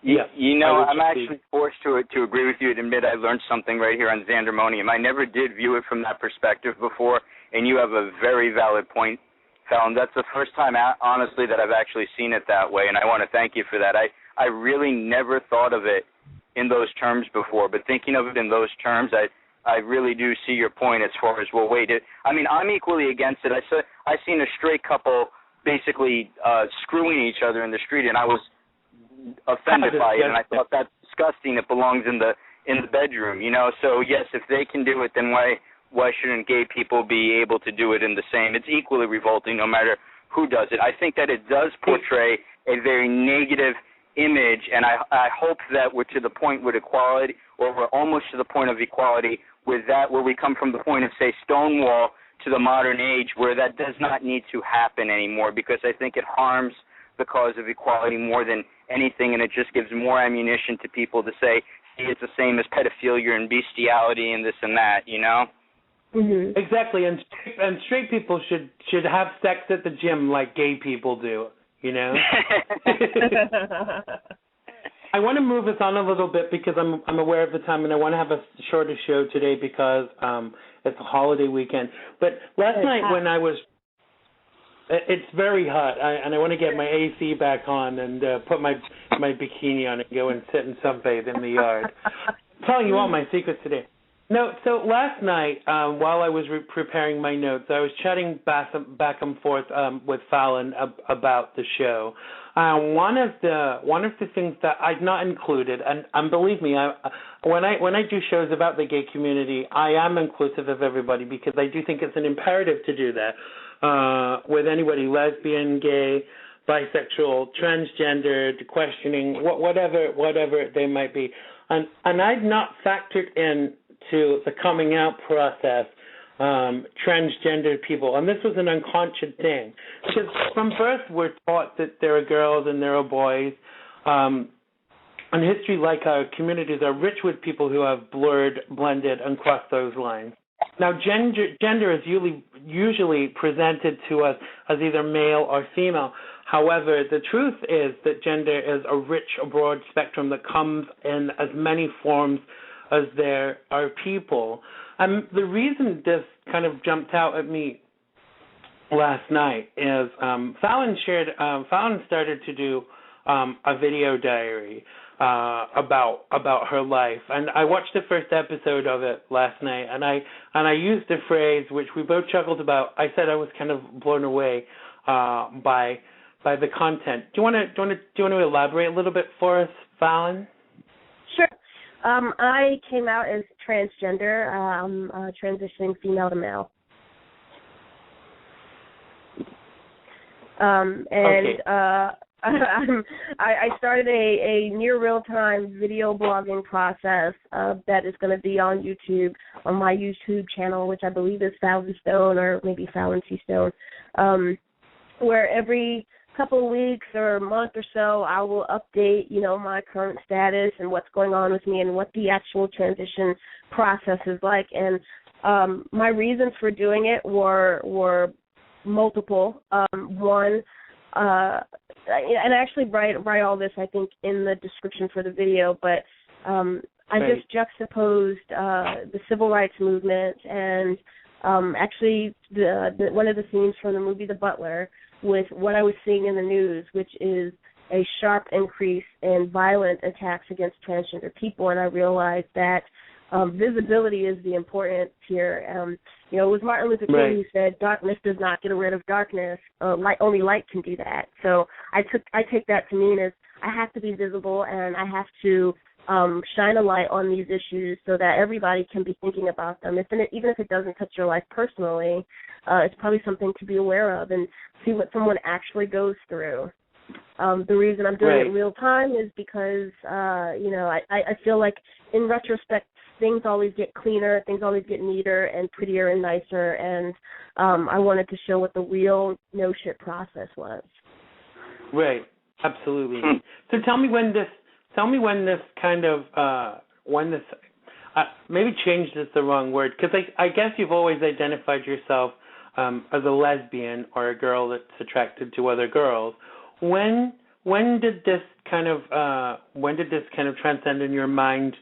I'm actually forced to agree with you and admit I learned something right here on Xandermonium. I never did view it from that perspective before, and you have a very valid point, Fallon. That's the first time, honestly, that I've actually seen it that way, and I want to thank you for that. I really never thought of it in those terms before, but thinking of it in those terms, I really do see your point as far as, well, wait, I'm equally against it. I seen a straight couple basically screwing each other in the street, and I was offended by it, and I thought that's disgusting. It belongs in the bedroom, So yes, if they can do it, then why shouldn't gay people be able to do it in the same? It's equally revolting, no matter who does it. I think that it does portray a very negative image, and I hope that we're to the point with equality, or we're almost to the point of equality with that, where we come from the point of, say, Stonewall to the modern age, where that does not need to happen anymore, because I think it harms the cause of equality more than anything, and it just gives more ammunition to people to say, see, it's the same as pedophilia and bestiality and this and that, Mm-hmm. Exactly, and straight people should have sex at the gym like gay people do, I want to move us on a little bit because I'm aware of the time, and I want to have a shorter show today because it's a holiday weekend. But last night when I was, it's very hot, and I want to get my AC back on and put my bikini on and go and sit and sunbathe in the yard. I'm telling you all my secrets today. No, so last night while I was preparing my notes, I was chatting back and forth with Fallon about the show. One of the things that I've not included, and believe me, when I do shows about the gay community, I am inclusive of everybody because I do think it's an imperative to do that with anybody, lesbian, gay, bisexual, transgendered, questioning, whatever they might be, and I've not factored in to the coming out process, transgender people. And this was an unconscious thing. Because from birth, we're taught that there are girls and there are boys. And history, like our communities, are rich with people who have blended, and crossed those lines. Now, gender is usually presented to us as either male or female. However, the truth is that gender is a rich, broad spectrum that comes in as many forms as there are people. The reason this kind of jumped out at me last night is Fallon started to do a video diary about her life, and I watched the first episode of it last night, and I used a phrase which we both chuckled about. I said I was kind of blown away by the content. Do you want to elaborate a little bit for us, Fallon? Sure. I came out as transgender. I'm transitioning female to male. I started a near real-time video blogging process that is going to be on YouTube, on my YouTube channel, which I believe is Fallon Stone or maybe Fallon C. Stone, where every couple of weeks or a month or so I will update, my current status and what's going on with me and what the actual transition process is like. And my reasons for doing it were multiple. One, and I actually write all this, I think, in the description for the video, but I just juxtaposed the civil rights movement and actually the one of the scenes from the movie The Butler with what I was seeing in the news, which is a sharp increase in violent attacks against transgender people, and I realized that visibility is the important here. It was Martin Luther King who said, "Darkness does not get rid of darkness. Only light can do that." So I take that to mean as I have to be visible and I have to shine a light on these issues so that everybody can be thinking about them. Even if it doesn't touch your life personally, it's probably something to be aware of and see what someone actually goes through. The reason I'm doing it in real time is because, I feel like in retrospect, things always get cleaner, things always get neater and prettier and nicer, and I wanted to show what the real no-shit process was. Right, absolutely. So tell me when this kind of, maybe changed is the wrong word, because I guess you've always identified yourself as a lesbian or a girl that's attracted to other girls. When did this kind of transcend in your mind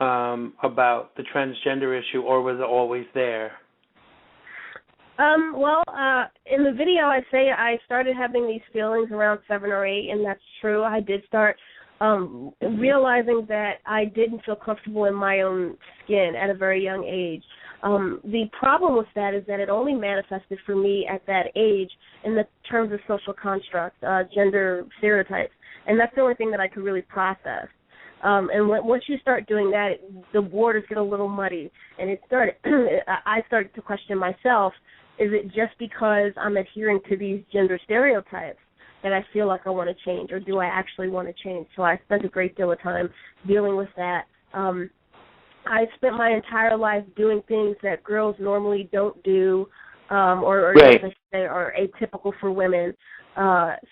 about the transgender issue, or was it always there? In the video I say I started having these feelings around 7 or 8, and that's true. I did start realizing that I didn't feel comfortable in my own skin at a very young age. The problem with that is that it only manifested for me at that age in the terms of social construct, gender stereotypes, and that's the only thing that I could really process. And once you start doing that, the waters get a little muddy, and I started to question myself, is it just because I'm adhering to these gender stereotypes that I feel like I want to change, or do I actually want to change? So I spent a great deal of time dealing with that. I spent my entire life doing things that girls normally don't do, or right. as I say, are atypical for women.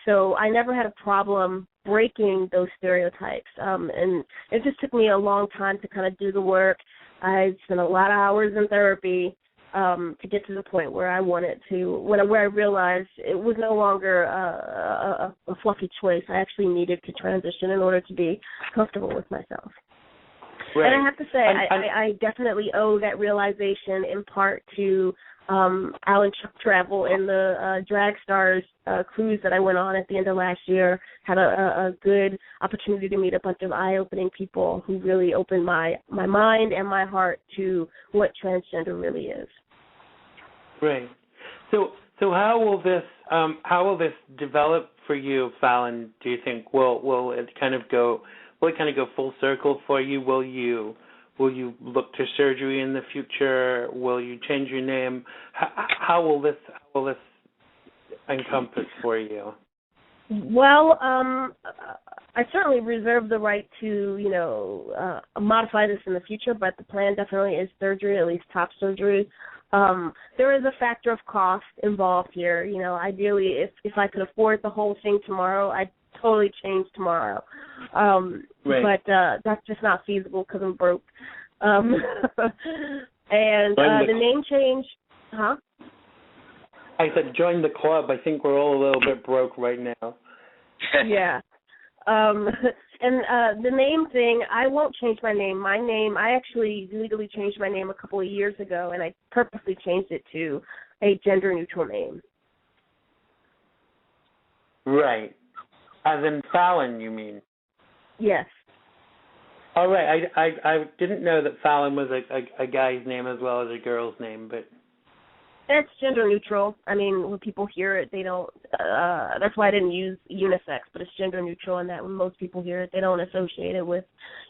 So I never had a problem breaking those stereotypes. And it just took me a long time to kind of do the work. I spent a lot of hours in therapy to get to the point where I wanted to, where I realized it was no longer a fluffy choice. I actually needed to transition in order to be comfortable with myself. Right. And I have to say, I definitely owe that realization in part to Alan Chuck Travel and the Drag Stars cruise that I went on at the end of last year. Had a good opportunity to meet a bunch of eye-opening people who really opened my mind and my heart to what transgender really is. Right. So how will this develop for you, Fallon? Do you think will it kind of go full circle for you? Will you look to surgery in the future? Will you change your name? How will this encompass for you? Well, I certainly reserve the right to, modify this in the future, but the plan definitely is surgery, at least top surgery. There is a factor of cost involved here. Ideally, if I could afford the whole thing tomorrow, I'd totally change tomorrow. Right. But that's just not feasible because I'm broke. And the name change, huh? I said join the club. I think we're all a little bit broke right now. Yeah. And the name thing, I won't change my name. I actually legally changed my name a couple of years ago, and I purposely changed it to a gender-neutral name. Right. As in Fallon, you mean? Yes. All right. I didn't know that Fallon was a guy's name as well as a girl's name, but... It's gender neutral. I mean, when people hear it, they don't, that's why I didn't use unisex, but it's gender neutral, and that when most people hear it, they don't associate it with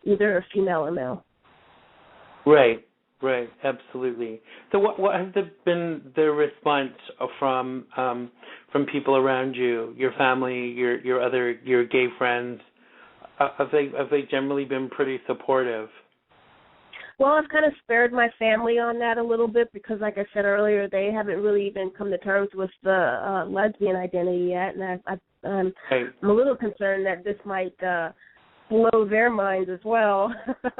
either female or male. Right, absolutely. So what has been the response from people around you, your family, your gay friends? Have they generally been pretty supportive? Well, I've kind of spared my family on that a little bit because, like I said earlier, they haven't really even come to terms with the lesbian identity yet, and I'm a little concerned that this might blow their minds as well. But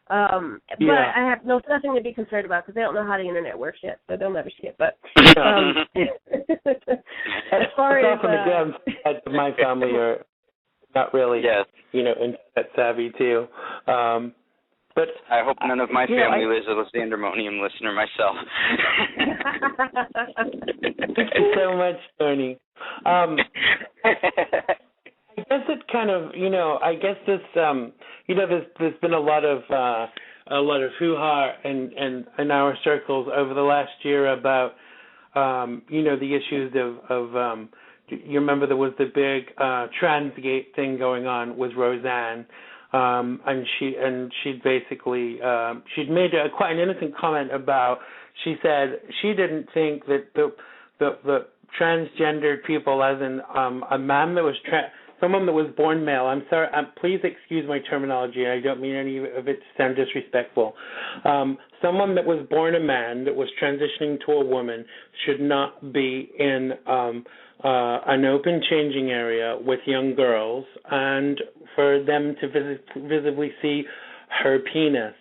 I have nothing to be concerned about because they don't know how the internet works yet, so they'll never see it. But as far as my family are not really, internet savvy too. But I hope none of my family is a Xandermonium listener myself. Thank you so much, Tony. I guess it kind of, I guess this, there's been a lot of hoo-ha in our circles over the last year about, the issues of you remember there was the big Transgate thing going on with Roseanne. And she'd basically she'd made quite an innocent comment about. She said she didn't think that the transgendered people, as in a man that was someone that was born male. I'm sorry. Please excuse my terminology. I don't mean any of it to sound disrespectful. Someone that was born a man that was transitioning to a woman should not be in an open changing area with young girls, and for them to visibly see her penis.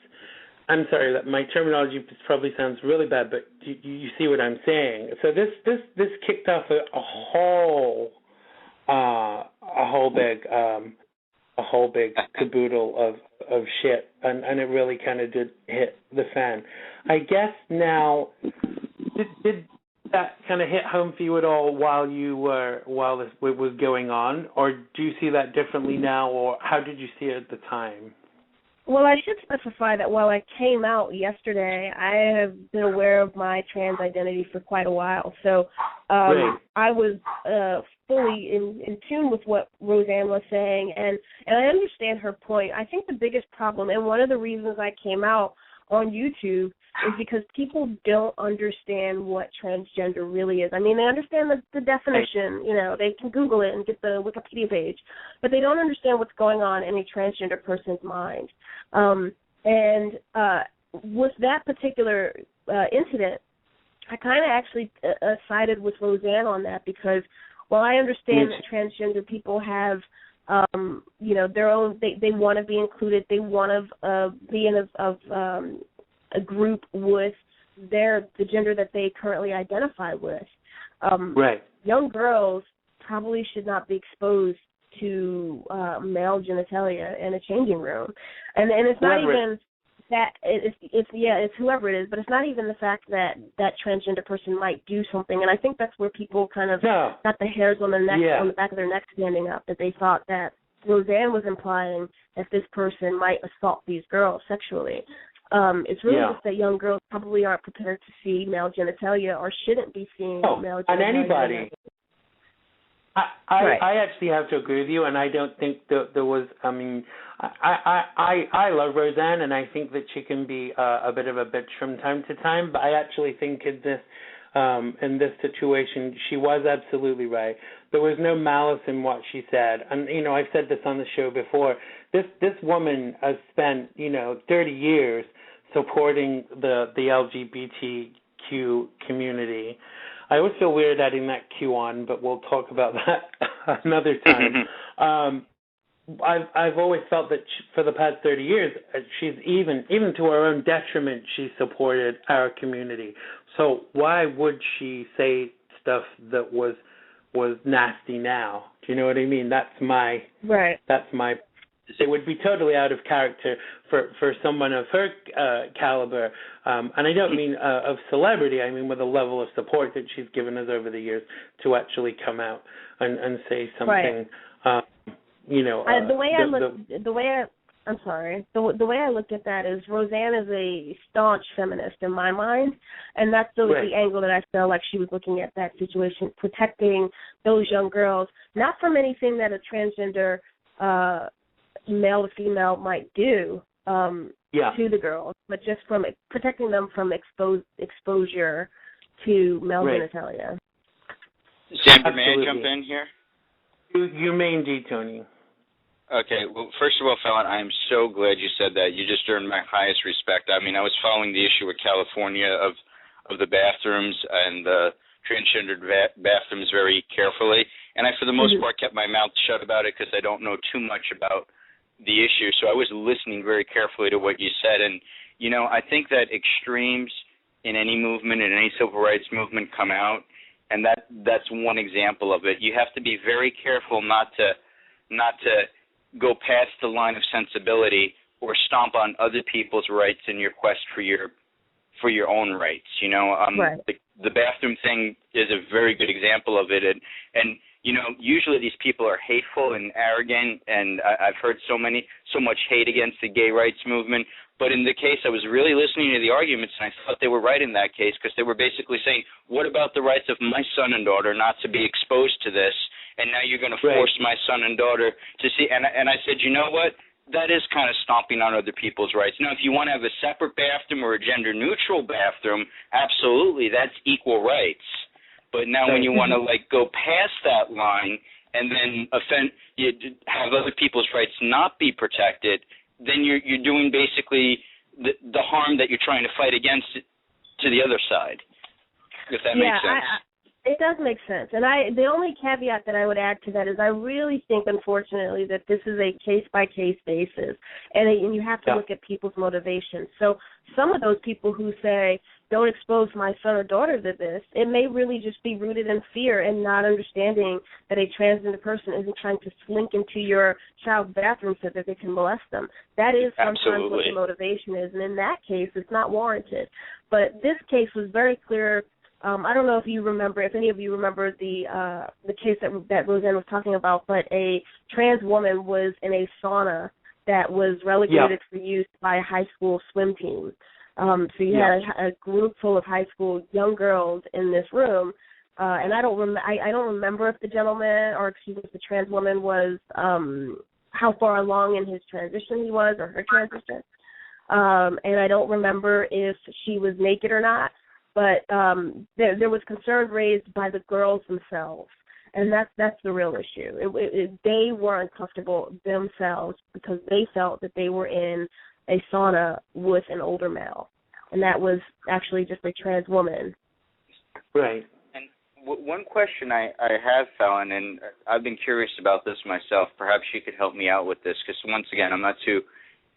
I'm sorry that my terminology probably sounds really bad, but you see what I'm saying. So this kicked off a whole big caboodle of shit, and it really kind of did hit the fan. I guess now, did that kind of hit home for you at all while this was going on, or do you see that differently now, or how did you see it at the time? Well, I should specify that while I came out yesterday, I have been aware of my trans identity for quite a while. So I was fully in tune with what Roseanne was saying, and I understand her point. I think the biggest problem, and one of the reasons I came out on YouTube, is because people don't understand what transgender really is. I mean, they understand the definition, they can Google it and get the Wikipedia page, but they don't understand what's going on in a transgender person's mind. With that particular incident, I kind of actually sided with Roseanne on that, because while I understand that transgender people have their own, they want to be included, they want to be in a group with the gender that they currently identify with. Young girls probably should not be exposed to male genitalia in a changing room, and it's not even that it's whoever it is, but it's not even the fact that that transgender person might do something, and I think that's where people kind of got the hairs on their neck, on the back of their neck standing up, that they thought that Roseanne was implying that this person might assault these girls sexually. It's really just that young girls probably aren't prepared to see male genitalia, or shouldn't be seeing male genitalia. On anybody. I actually have to agree with you, and I don't think that there was. I mean, I love Roseanne, and I think that she can be a bit of a bitch from time to time. But I actually think in this situation, she was absolutely right. There was no malice in what she said, and I've said this on the show before. This woman has spent 30 years supporting the LGBTQ community. I always feel weird adding that Q on, but we'll talk about that another time. I've always felt that for the past 30 years, she's even to her own detriment, she supported our community. So why would she say stuff that was nasty now? Do you know what I mean? That's my It would be totally out of character for someone of her caliber, and I don't mean of celebrity. I mean with the level of support that she's given us over the years, to actually come out and say something. The way I looked at that is Roseanne is a staunch feminist in my mind, and that's the angle that I felt like she was looking at that situation, protecting those young girls, not from anything that a transgender male to female might do to the girls, but just from protecting them from exposure to male genitalia. Xander, may I jump in here? You may indeed, Tony. Okay, well, first of all, Fallon, I am so glad you said that. You just earned my highest respect. I mean, I was following the issue with California of the bathrooms and the transgendered bathrooms very carefully, and I, for the most part, kept my mouth shut about it because I don't know too much about the issue. So I was listening very carefully to what you said, and I think that extremes in any movement, in any civil rights movement, come out, and that's one example of it. You have to be very careful not to go past the line of sensibility or stomp on other people's rights in your quest for your own rights. The bathroom thing is a very good example of it, and usually these people are hateful and arrogant, and I've heard so much hate against the gay rights movement. But in the case, I was really listening to the arguments, and I thought they were right in that case, because they were basically saying, what about the rights of my son and daughter not to be exposed to this, and now you're going to force my son and daughter to see? And I said, you know what? That is kind of stomping on other people's rights. Now, if you want to have a separate bathroom or a gender-neutral bathroom, absolutely, that's equal rights. But now when you want to, go past that line and then have other people's rights not be protected, then you're doing basically the harm that you're trying to fight against to the other side, if that makes sense. It does make sense. And the only caveat that I would add to that is I really think, unfortunately, that this is a case-by-case basis, and you have to look at people's motivations. So some of those people who say, don't expose my son or daughter to this, it may really just be rooted in fear and not understanding that a transgender person isn't trying to slink into your child's bathroom so that they can molest them. That is sometimes what the motivation is, and in that case, it's not warranted. But this case was very clear. I don't know if any of you remember the case that Roseanne was talking about, but a trans woman was in a sauna that was relegated for use by a high school swim team. So you had a group full of high school young girls in this room, and I don't remember if the gentleman, or excuse me, if the trans woman was how far along in his transition he was, or her transition, and I don't remember if she was naked or not. But there was concern raised by the girls themselves, and that's the real issue. They weren't comfortable themselves because they felt that they were in a sauna with an older male, and that was actually just a trans woman. Right. And one question I have, Fallon, and I've been curious about this myself. Perhaps you could help me out with this, because once again, I'm not too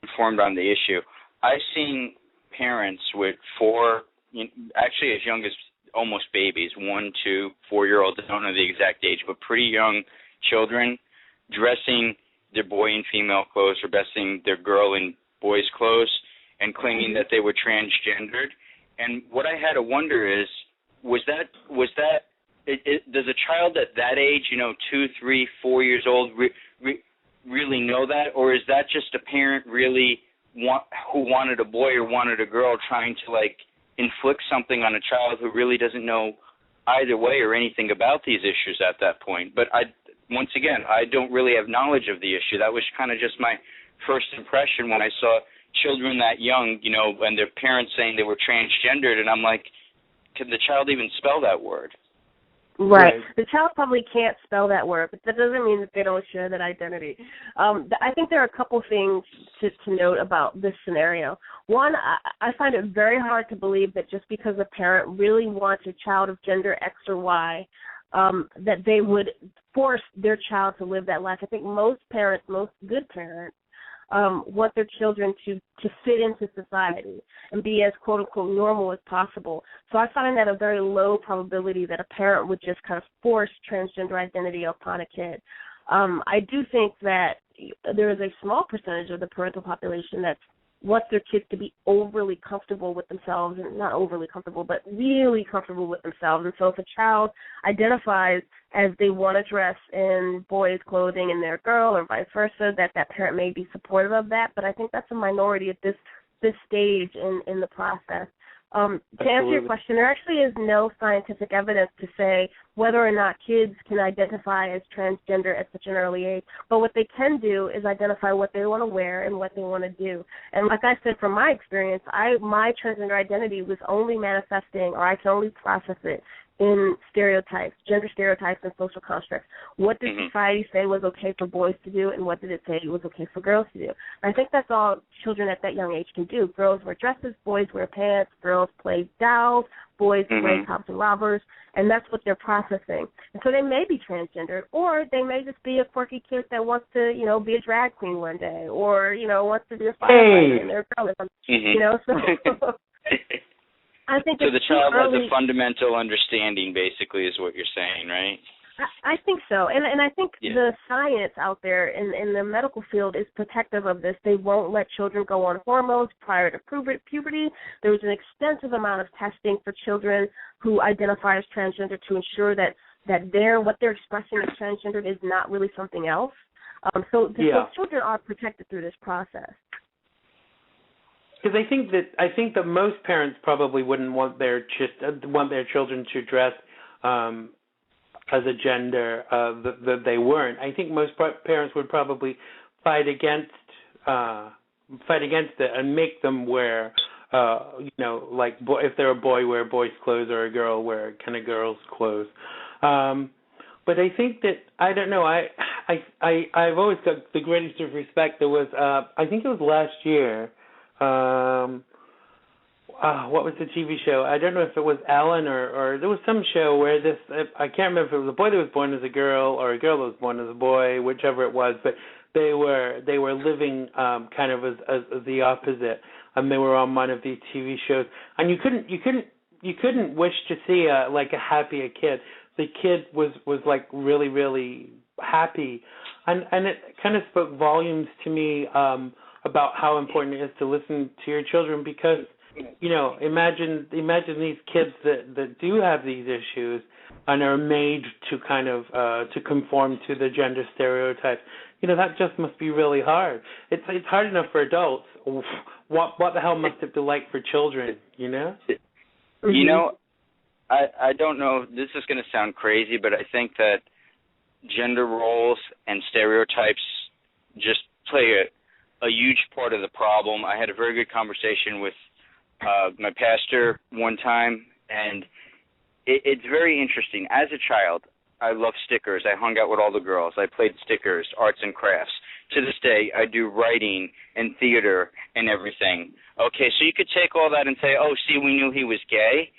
informed on the issue. I've seen parents with actually as young as almost babies, 1, 2, 4-year-olds, I don't know the exact age, but pretty young children dressing their boy in female clothes or dressing their girl in boys' clothes and claiming that they were transgendered. And what I had to wonder is, was that does a child at that age, 2, 3, 4 years old, really know that, or is that just a parent really who wanted a boy or wanted a girl trying to inflict something on a child who really doesn't know either way or anything about these issues at that point? But once again, I don't really have knowledge of the issue. That was kind of just my first impression when I saw children that young, and their parents saying they were transgendered, and I'm like, can the child even spell that word? Right. The child probably can't spell that word, but that doesn't mean that they don't share that identity. I think there are a couple things to note about this scenario. One, I find it very hard to believe that just because a parent really wants a child of gender X or Y, that they would force their child to live that life. I think most good parents, want their children to fit into society and be as quote-unquote normal as possible. So I find that a very low probability that a parent would just kind of force transgender identity upon a kid. I do think that there is a small percentage of the parental population that wants their kids to be overly comfortable with themselves, and not overly comfortable, but really comfortable with themselves. And so if a child identifies as they want to dress in boys' clothing and they're a girl, or vice versa, that parent may be supportive of that. But I think that's a minority at this stage in the process. To answer your question, there actually is no scientific evidence to say whether or not kids can identify as transgender at such an early age. But what they can do is identify what they want to wear and what they want to do. And like I said, from my experience, my transgender identity was only manifesting, or I can only process it in stereotypes, gender stereotypes and social constructs. What did society say was okay for boys to do, and what did it say was okay for girls to do? And I think that's all children at that young age can do. Girls wear dresses, boys wear pants, girls play dolls, boys play cops and robbers, and that's what they're processing. And so they may be transgendered, or they may just be a quirky kid that wants to, be a drag queen one day, or, wants to be a firefighter and they're a girl or something, so... I think so the child has a fundamental understanding, basically, is what you're saying, right? I think so. And I think the science out there in the medical field is protective of this. They won't let children go on hormones prior to puberty. There was an extensive amount of testing for children who identify as transgender to ensure that what they're expressing as transgender is not really something else. So children are protected through this process. Because I think that most parents probably wouldn't want their children to dress as a gender that they weren't. I think most parents would probably fight against it and make them wear, if they're a boy, wear boys' clothes, or a girl, wear kind of girls' clothes. But I think that, I don't know, I've always got the greatest of respect. There was, I think it was last year, what was the TV show? I don't know if it was Ellen or there was some show where this, I can't remember if it was a boy that was born as a girl or a girl that was born as a boy, whichever it was, but they were living kind of as the opposite, and they were on one of these TV shows, and you couldn't wish to see a happier kid. The kid was like really, really happy, and it kind of spoke volumes to me about how important it is to listen to your children, because imagine these kids that do have these issues and are made to kind of to conform to the gender stereotypes. That just must be really hard. It's hard enough for adults. What the hell must it be like for children? I don't know. This is going to sound crazy, but I think that gender roles and stereotypes just play a huge part of the problem. I had a very good conversation with my pastor one time, and it's very interesting. As a child, I love stickers. I hung out with all the girls. I played stickers, arts and crafts. To this day, I do writing and theater and everything. Okay, so you could take all that and say, oh, see, we knew he was gay,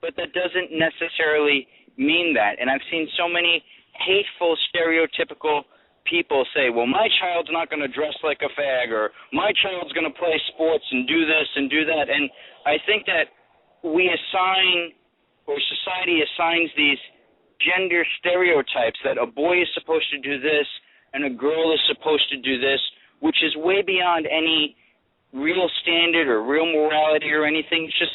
but that doesn't necessarily mean that. And I've seen so many hateful, stereotypical people say, well, my child's not going to dress like a fag, or my child's going to play sports and do this and do that. And I think that we assign, or society assigns these gender stereotypes that a boy is supposed to do this and a girl is supposed to do this, which is way beyond any real standard or real morality or anything. It's just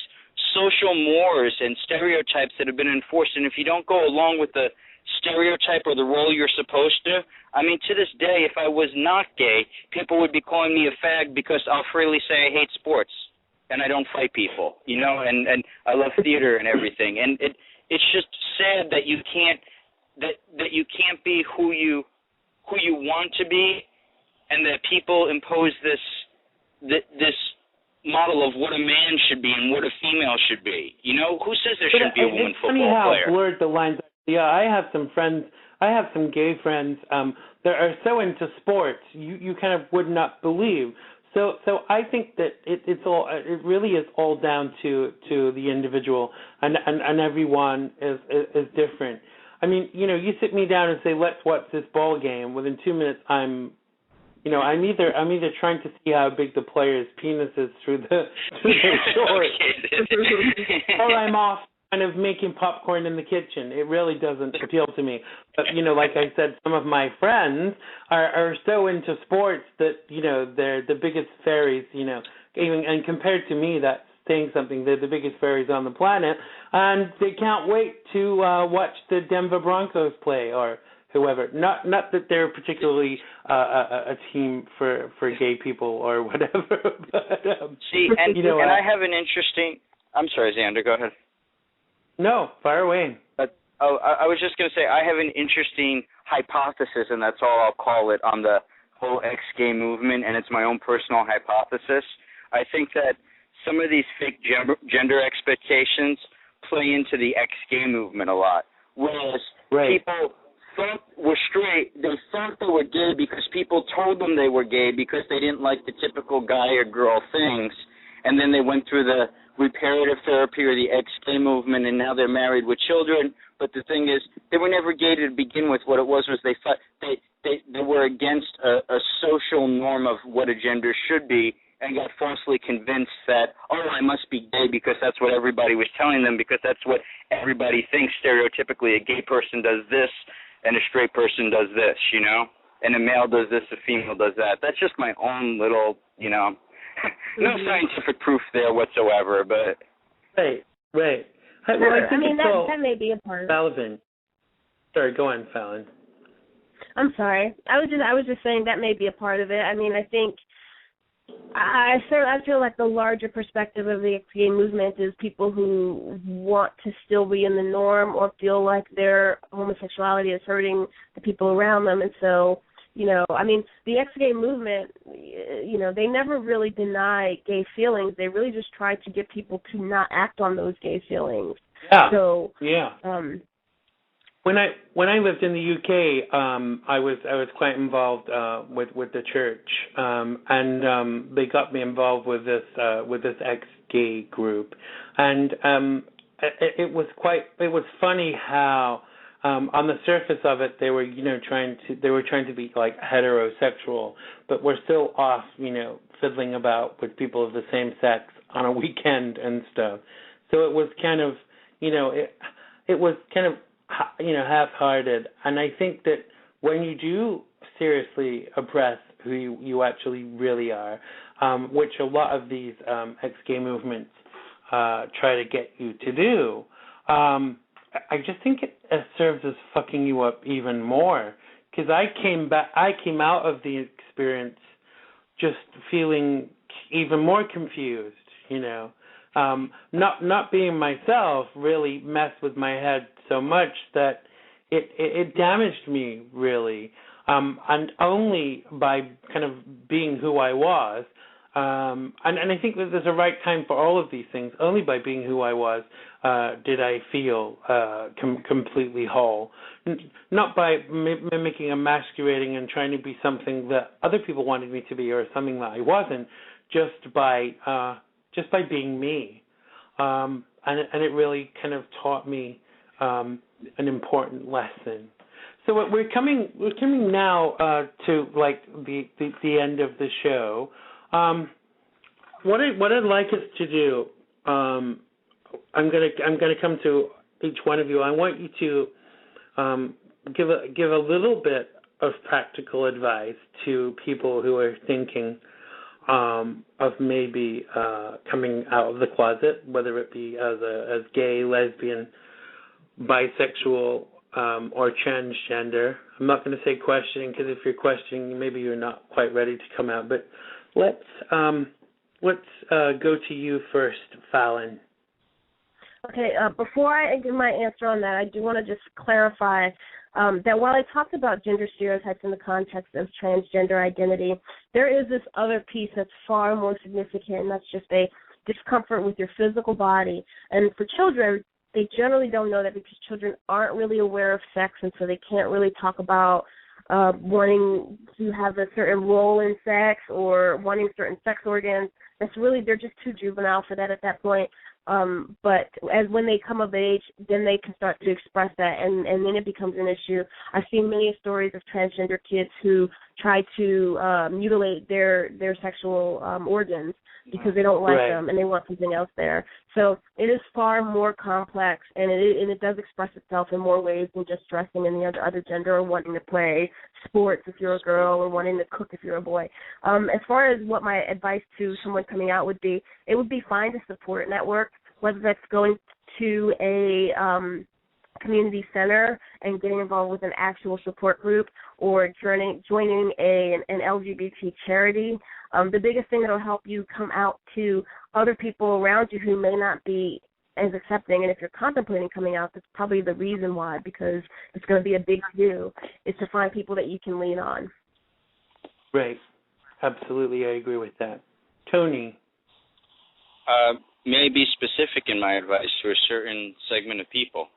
social mores and stereotypes that have been enforced. And if you don't go along with the stereotype or the role you're supposed to, I mean, to this day, if I was not gay, people would be calling me a fag because I'll freely say I hate sports and I don't fight people, and I love theater and everything. And it's just sad that you can't be who you want to be, and that people impose this model of what a man should be and what a female should be. Who says there shouldn't be a woman football player? It's funny how blurred the lines are. Yeah, I have some gay friends that are so into sports you kind of would not believe. So I think that it really is all down to the individual, and everyone is different. I mean, you sit me down and say, let's watch this ball game. Within 2 minutes, I'm either trying to see how big the player's penis is through their shorts, or I'm off kind of making popcorn in the kitchen. It really doesn't appeal to me. But, like I said, some of my friends are so into sports that, they're the biggest fairies, and compared to me, that's saying something. They're the biggest fairies on the planet, and they can't wait to watch the Denver Broncos play, or whoever. Not that they're particularly a team for gay people or whatever. But, see, and I have an interesting. I'm sorry, Xander. Go ahead. No, fire away. I was just going to say I have an interesting hypothesis, and that's all I'll call it, on the whole ex-gay movement, and it's my own personal hypothesis. I think that some of these fake gender expectations play into the ex-gay movement a lot, whereas people thought were straight, they thought they were gay because people told them they were gay because they didn't like the typical guy or girl things, and then they went through the reparative therapy or the ex-gay movement, and now they're married with children. But the thing is, they were never gay to begin with. What it was they thought they were against a social norm of what a gender should be, and got falsely convinced that, I must be gay because that's what everybody was telling them, because that's what everybody thinks stereotypically. A gay person does this, and a straight person does this, and a male does this, a female does that. That's just my own little, no scientific proof there whatsoever, but... Right. Well, I mean, that may be a part of it. Fallon. Sorry, go on, Fallon. I'm sorry. I was just saying that may be a part of it. I mean, I think I feel like the larger perspective of the ex-gay movement is people who want to still be in the norm or feel like their homosexuality is hurting the people around them. And so, I mean, the ex-gay movement, they never really deny gay feelings. They really just try to get people to not act on those gay feelings. Yeah. So, yeah. When I lived in the UK, I was quite involved with the church, and they got me involved with this ex-gay group, and it was funny how on the surface of it they were trying to be like heterosexual, but were still off fiddling about with people of the same sex on a weekend and stuff. So it was kind of it was kind of half-hearted, and I think that when you do seriously oppress who you actually really are, which a lot of these ex-gay movements try to get you to do, I just think it serves as fucking you up even more. Because I came out of the experience just feeling even more confused, not being myself really messed with my head so much that it damaged me really, and only by kind of being who I was, and I think that there's a right time for all of these things. Only by being who I was did I feel completely whole, not by mimicking and masquerading and trying to be something that other people wanted me to be or something that I wasn't, just by being me, and it really kind of taught me an important lesson. So we're coming now to like the end of the show. What I'd like us to do, I'm gonna come to each one of you. I want you to give a little bit of practical advice to people who are thinking of maybe coming out of the closet, whether it be as gay, lesbian, bisexual, or transgender. I'm not going to say questioning, because if you're questioning, maybe you're not quite ready to come out. But let's go to you first, Fallon. Okay, before I give my answer on that, I do want to just clarify that while I talked about gender stereotypes in the context of transgender identity, there is this other piece that's far more significant, and that's just a discomfort with your physical body. And for children, they generally don't know that because children aren't really aware of sex, and so they can't really talk about wanting to have a certain role in sex or wanting certain sex organs. They're just too juvenile for that at that point. But when they come of age, then they can start to express that, and then it becomes an issue. I've seen many stories of transgender kids who try to mutilate their sexual organs because they don't like them and they want something else there. So it is far more complex, and it does express itself in more ways than just dressing in the other gender or wanting to play sports if you're a girl or wanting to cook if you're a boy. As far as what my advice to someone coming out would be, it would be fine to support network, whether that's going to a community center and getting involved with an actual support group or joining an LGBT charity. The biggest thing that will help you come out to other people around you who may not be as accepting, and if you're contemplating coming out, that's probably the reason why, because it's going to be a big do, is to find people that you can lean on. Right. Absolutely, I agree with that. Tony? May I be specific in my advice to a certain segment of people?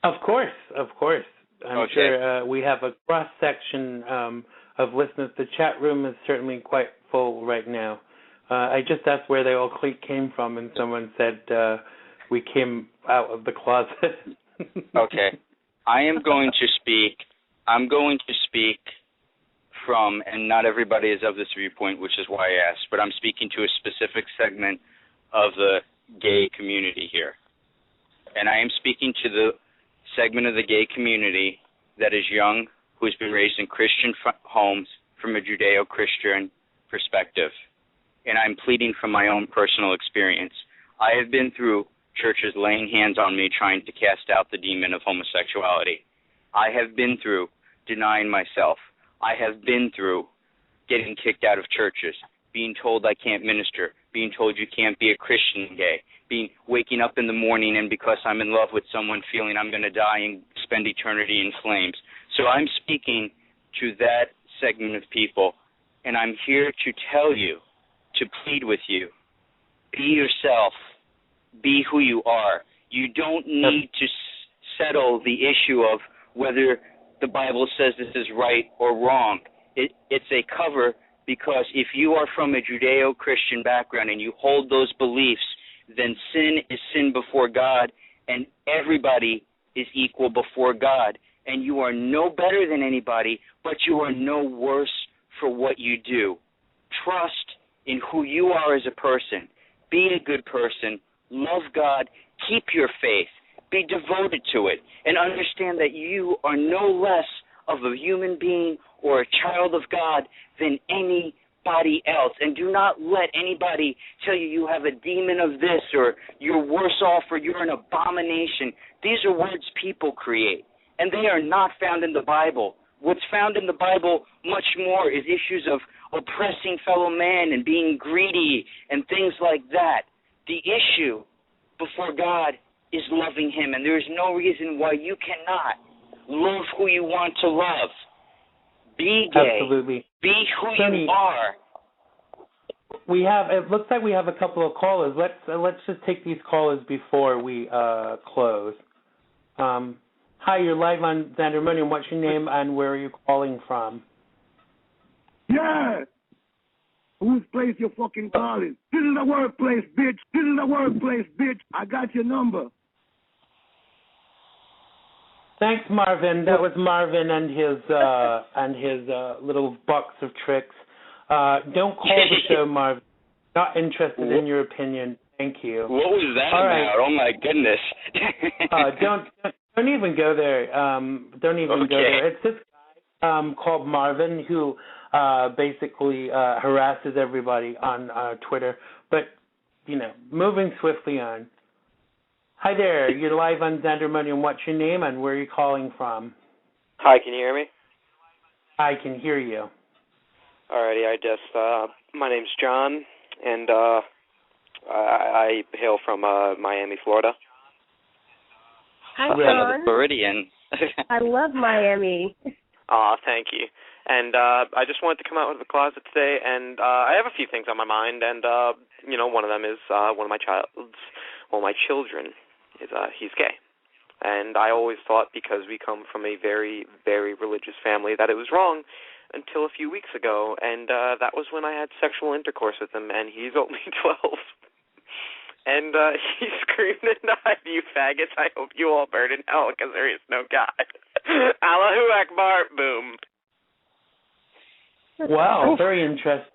Of course. I'm sure we have a cross-section of listeners. The chat room is certainly quite full right now. I just asked where they all came from, and someone said we came out of the closet. Okay. I'm going to speak from, and not everybody is of this viewpoint, which is why I asked, but I'm speaking to a specific segment of the gay community here. And I am speaking to the segment of the gay community that is young, who has been raised in Christian homes from a Judeo-Christian perspective. And I'm pleading from my own personal experience. I have been through churches laying hands on me trying to cast out the demon of homosexuality. I have been through denying myself. I have been through getting kicked out of churches, being told I can't minister, being told you can't be a Christian gay, waking up in the morning and because I'm in love with someone feeling I'm going to die and spend eternity in flames. So I'm speaking to that segment of people, and I'm here to tell you, to plead with you, be yourself, be who you are. You don't need to settle the issue of whether the Bible says this is right or wrong. It's a cover, because if you are from a Judeo-Christian background and you hold those beliefs, then sin is sin before God, and everybody is equal before God. And you are no better than anybody, but you are no worse for what you do. Trust in who you are as a person. Be a good person. Love God. Keep your faith. Be devoted to it. And understand that you are no less of a human being or a child of God than anybody else. And do not let anybody tell you you have a demon of this, or you're worse off, or you're an abomination. These are words people create, and they are not found in the Bible. What's found in the Bible much more is issues of oppressing fellow man and being greedy and things like that. The issue before God is loving him, and there is no reason why you cannot love who you want to love. Be gay. Absolutely. Be who Tony, you are. It looks like we have a couple of callers. Let's just take these callers before we close. Hi, you're live on Xandermonium. What's your name and where are you calling from? Yeah. Whose place you fucking calling? This is the workplace, bitch. This is the workplace, bitch. I got your number. Thanks, Marvin. That was Marvin and his little box of tricks. Don't call the show, Marvin. Not interested in your opinion. Thank you. What was that All about? right. Oh my goodness. Don't even go there. Don't even go there. It's this guy called Marvin who basically harasses everybody on Twitter. But moving swiftly on. Hi there, you're live on Xandermonium. What's your name and where are you calling from? Hi, can you hear me? I can hear you. Alrighty, my name's John, and I hail from Miami, Florida. Hi, Son of John. a Floridian. I love Miami. Aw, thank you. And I just wanted to come out of the closet today, and I have a few things on my mind, and one of them is one of my children is he's gay. And I always thought, because we come from a very, very religious family, that it was wrong until a few weeks ago, and that was when I had sexual intercourse with him, and he's only 12. And he screamed and died, "You faggots, I hope you all burn in hell because there is no God." Allahu Akbar, boom. Wow, very interesting.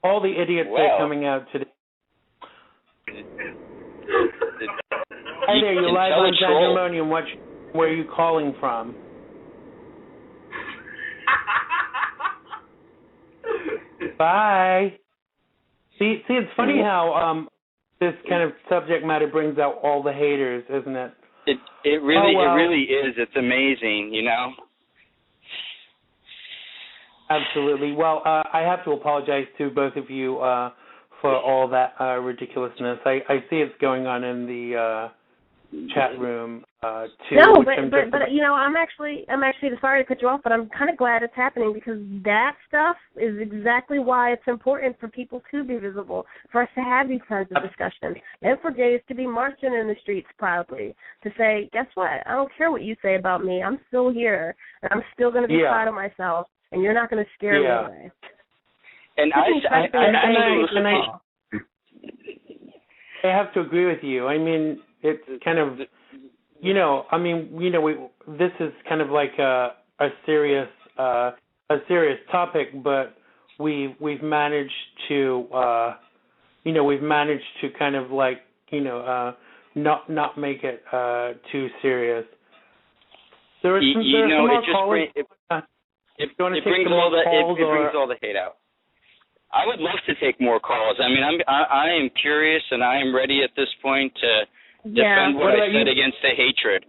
All the idiots are coming out today. Hi there, you're live on Xandermonium. Where are you calling from? Bye. See, it's funny how this kind of subject matter brings out all the haters, isn't it? It really is. It's amazing, Absolutely. Well, I have to apologize to both of you for all that ridiculousness. I see it's going on in the chat room too. No, but I'm actually sorry to cut you off, but I'm kind of glad it's happening, because that stuff is exactly why it's important for people to be visible, for us to have these kinds of discussions, and for gays to be marching in the streets proudly to say, guess what? I don't care what you say about me. I'm still here, and I'm still going to be proud of myself, and you're not going to scare me away. And I have to agree with you. I mean, it's kind of, this is kind of like a serious topic, but we've managed to, kind of like, not make it too serious. There are some more callers. It brings all the hate out. I would love to take more calls. I mean, I am curious, and I am ready at this point to defend what I said against the hatred.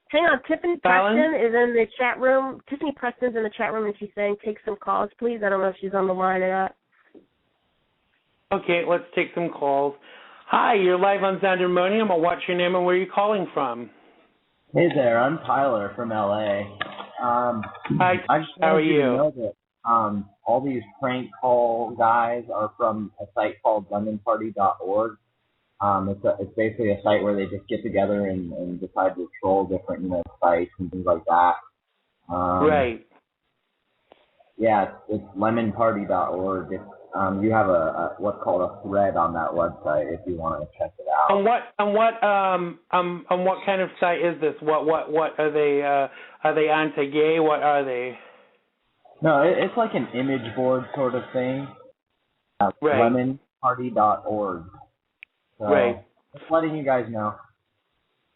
Hang on, Tiffany Preston is in the chat room. Tiffany Preston's in the chat room, and she's saying, take some calls, please. I don't know if she's on the line or not. Okay, let's take some calls. Hi, you're live on Xandermonium. What's your name and where are you calling from? Hey there, I'm Tyler from LA. Hi, I just how are you? To know that all these prank call guys are from a site called lemonparty.org. It's basically a site where they just get together and decide to troll different sites and things like that. Right. Yeah, it's lemonparty.org. It's you have a what's called a thread on that website if you want to check it out. On what kind of site is this? What are they? Are they anti-gay? What are they? No, it's like an image board sort of thing. Right. Lemonparty.org. So, right. Just letting you guys know.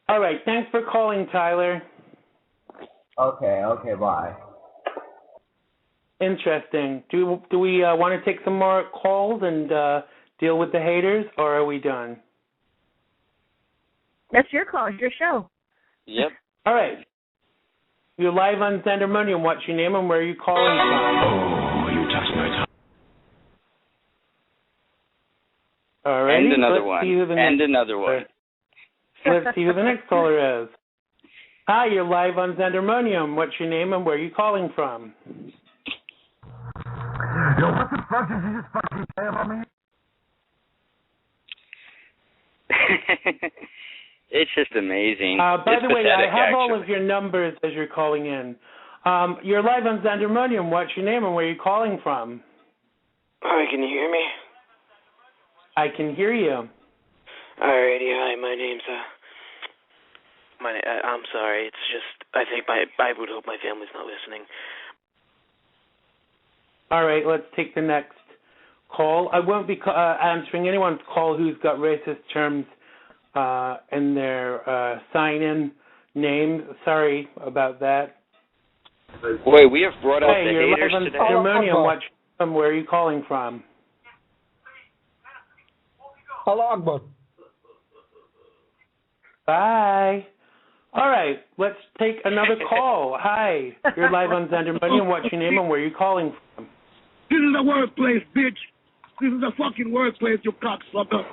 All right. Thanks for calling, Tyler. Okay, bye. Interesting. Do we want to take some more calls and deal with the haters, or are we done? That's your call. It's your show. Yep. All right. You're live on Xandermonium. What's your name and where are you calling from? Oh, you touched my tongue. All right. And another one. Let's see who the next caller is. Hi, you're live on Xandermonium. What's your name and where are you calling from? Yo, what the fuck did you just fucking say about me? It's just amazing. By it's the way, pathetic, I have actually. all of your numbers as you're calling in. You're live on Xandermonium. What's your name and where are you calling from? Hi, can you hear me? I can hear you. Alrighty, hi, my name's, I'm sorry, it's just, I think I would hope my family's not listening. All right, let's take the next call. I won't be answering anyone's call who's got racist terms in their sign-in name. Sorry about that. Boy, we have brought out the you're haters live on today. Xandermonium. Where are you calling from? Allah Akbar. Bye. All right, let's take another call. Hi, you're live on Xandermonium. What's your name and where are you calling from? This is the workplace, bitch. This is the fucking workplace, you cocksucker.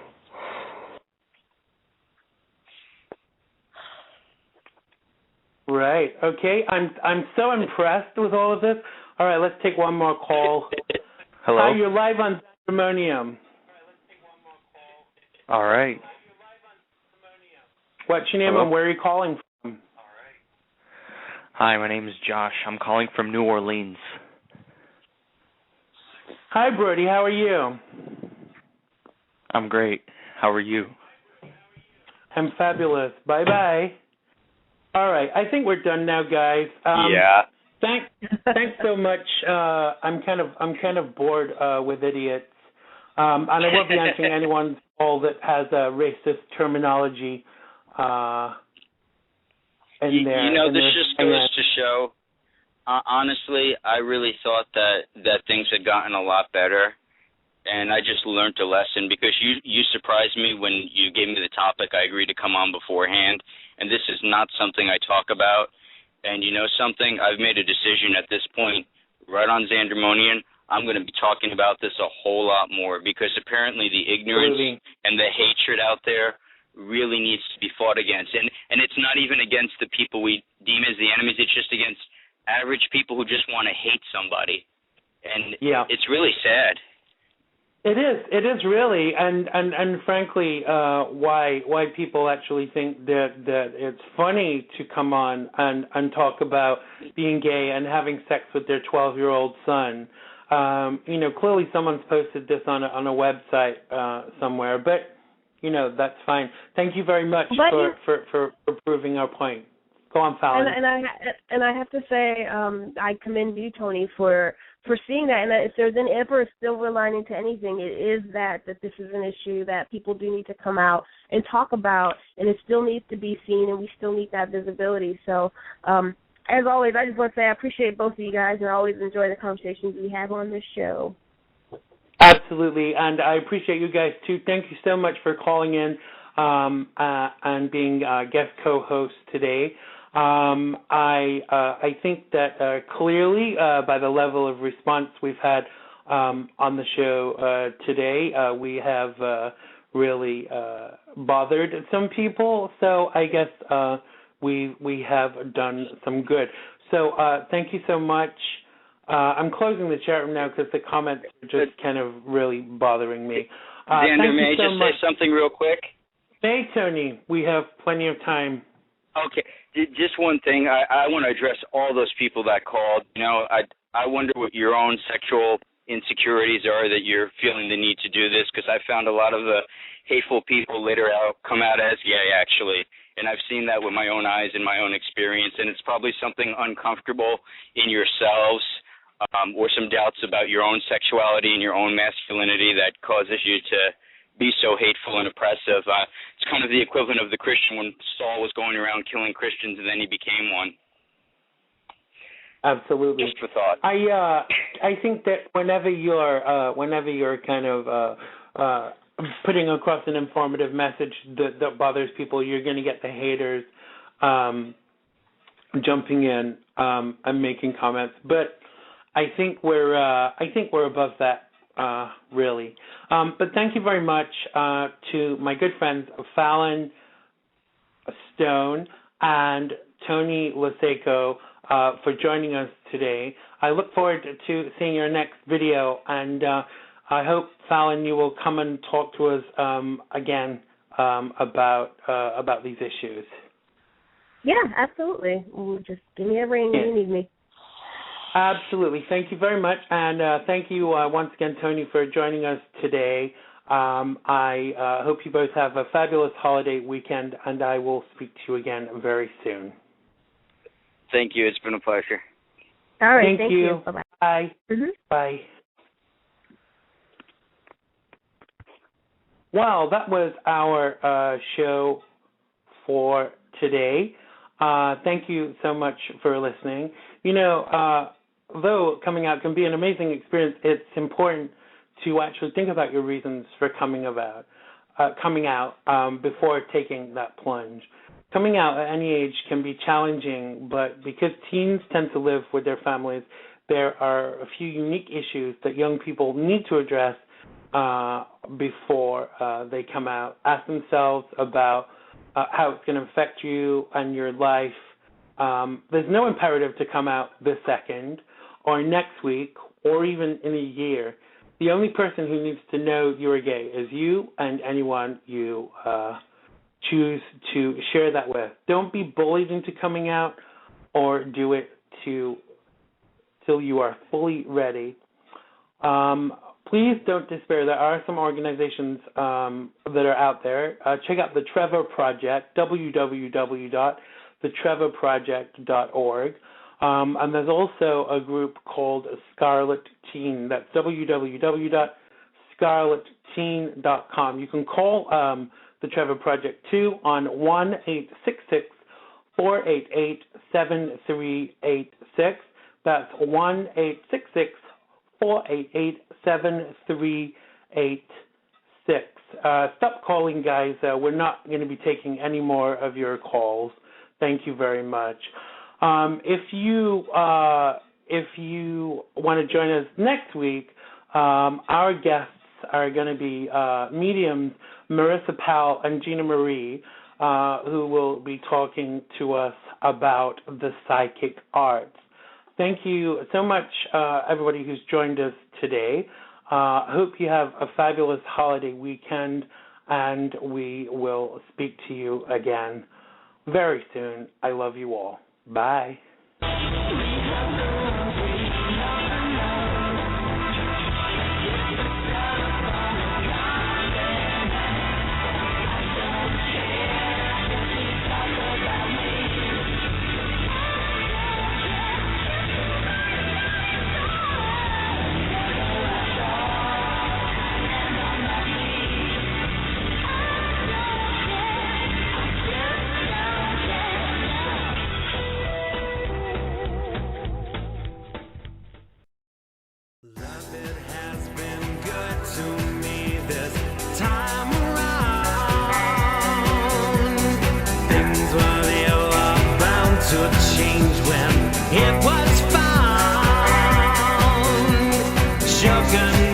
Right. Okay. I'm so impressed with all of this. All right, let's take one more call. Hello. Hi, you're live on Xandermonium. All right. What's your name Hello? and where are you calling from? Hi, my name is Josh. I'm calling from New Orleans. Hi, Brody. How are you? I'm great. How are you? I'm fabulous. Bye-bye. All right. I think we're done now, guys. Yeah. Thanks so much. I'm kind of bored with idiots. And I won't be answering anyone's call that has a racist terminology in there. You know, this just goes to show, honestly, I really thought that things had gotten a lot better, and I just learned a lesson because you surprised me when you gave me the topic. I agreed to come on beforehand, and this is not something I talk about. And you know something? I've made a decision at this point, right on Xandermonium, I'm going to be talking about this a whole lot more because apparently the ignorance and the hatred out there really needs to be fought against. And it's not even against the people we deem as the enemies. It's just against average people who just want to hate somebody. And it's really sad. It is really, and frankly, why people actually think that it's funny to come on and talk about being gay and having sex with their 12-year-old son. You know, clearly someone's posted this on a website somewhere, but you know that's fine. Thank you very much for proving our point. Go on, Fallon. And I have to say, I commend you, Tony, for seeing that. And if there's ever a silver lining to anything, it is that this is an issue that people do need to come out and talk about, and it still needs to be seen, and we still need that visibility. So, as always, I just want to say I appreciate both of you guys, and I always enjoy the conversations we have on this show. Absolutely, and I appreciate you guys too. Thank you so much for calling in and being guest co-host today. I think that clearly, by the level of response we've had on the show today, we have really bothered some people. So I guess we have done some good. So thank you so much. I'm closing the chat room now because the comments are just kind of really bothering me. Xander, may I just say something real quick? Hey, Tony, we have plenty of time. Okay, just one thing. I want to address all those people that called. You know, I wonder what your own sexual insecurities are that you're feeling the need to do this, because I found a lot of the hateful people later come out as gay, actually. And I've seen that with my own eyes and my own experience, and it's probably something uncomfortable in yourselves or some doubts about your own sexuality and your own masculinity that causes you to be so hateful and oppressive. It's kind of the equivalent of the Christian when Saul was going around killing Christians and then he became one. Absolutely. Just for thought. I think that whenever you're kind of putting across an informative message that bothers people, you're going to get the haters jumping in and making comments. But I think we're above that. Really. But thank you very much to my good friends Fallon Stone and Tony Losacco for joining us today. I look forward to seeing your next video, and I hope, Fallon, you will come and talk to us again about these issues. Yeah, absolutely. Just give me a ring when you need me. Absolutely. Thank you very much. And thank you once again, Tony, for joining us today. I hope you both have a fabulous holiday weekend, and I will speak to you again very soon. Thank you. It's been a pleasure. All right. Thank you. Bye-bye. Bye. Mm-hmm. Bye. Well, that was our show for today. Thank you so much for listening. You know, though coming out can be an amazing experience, it's important to actually think about your reasons for coming out before taking that plunge. Coming out at any age can be challenging, but because teens tend to live with their families, there are a few unique issues that young people need to address before they come out. Ask themselves about how it's going to affect you and your life. There's no imperative to come out this second or next week or even in a year. The only person who needs to know you're gay is you and anyone you choose to share that with. Don't be bullied into coming out, or do it till you are fully ready. Please don't despair. There are some organizations that are out there. Check out the Trevor Project, www.thetrevorproject.org. And there's also a group called Scarlet Teen. That's www.scarletteen.com. You can call the Trevor Project too on 1-866-488-7386. That's 1-866-488-7386. Stop calling, guys. We're not going to be taking any more of your calls. Thank you very much. If you want to join us next week, our guests are going to be mediums Marissa Powell and Gina Marie, who will be talking to us about the psychic arts. Thank you so much, everybody who's joined us today. Hope you have a fabulous holiday weekend, and we will speak to you again very soon. I love you all. Bye. Change when it was found. Sugar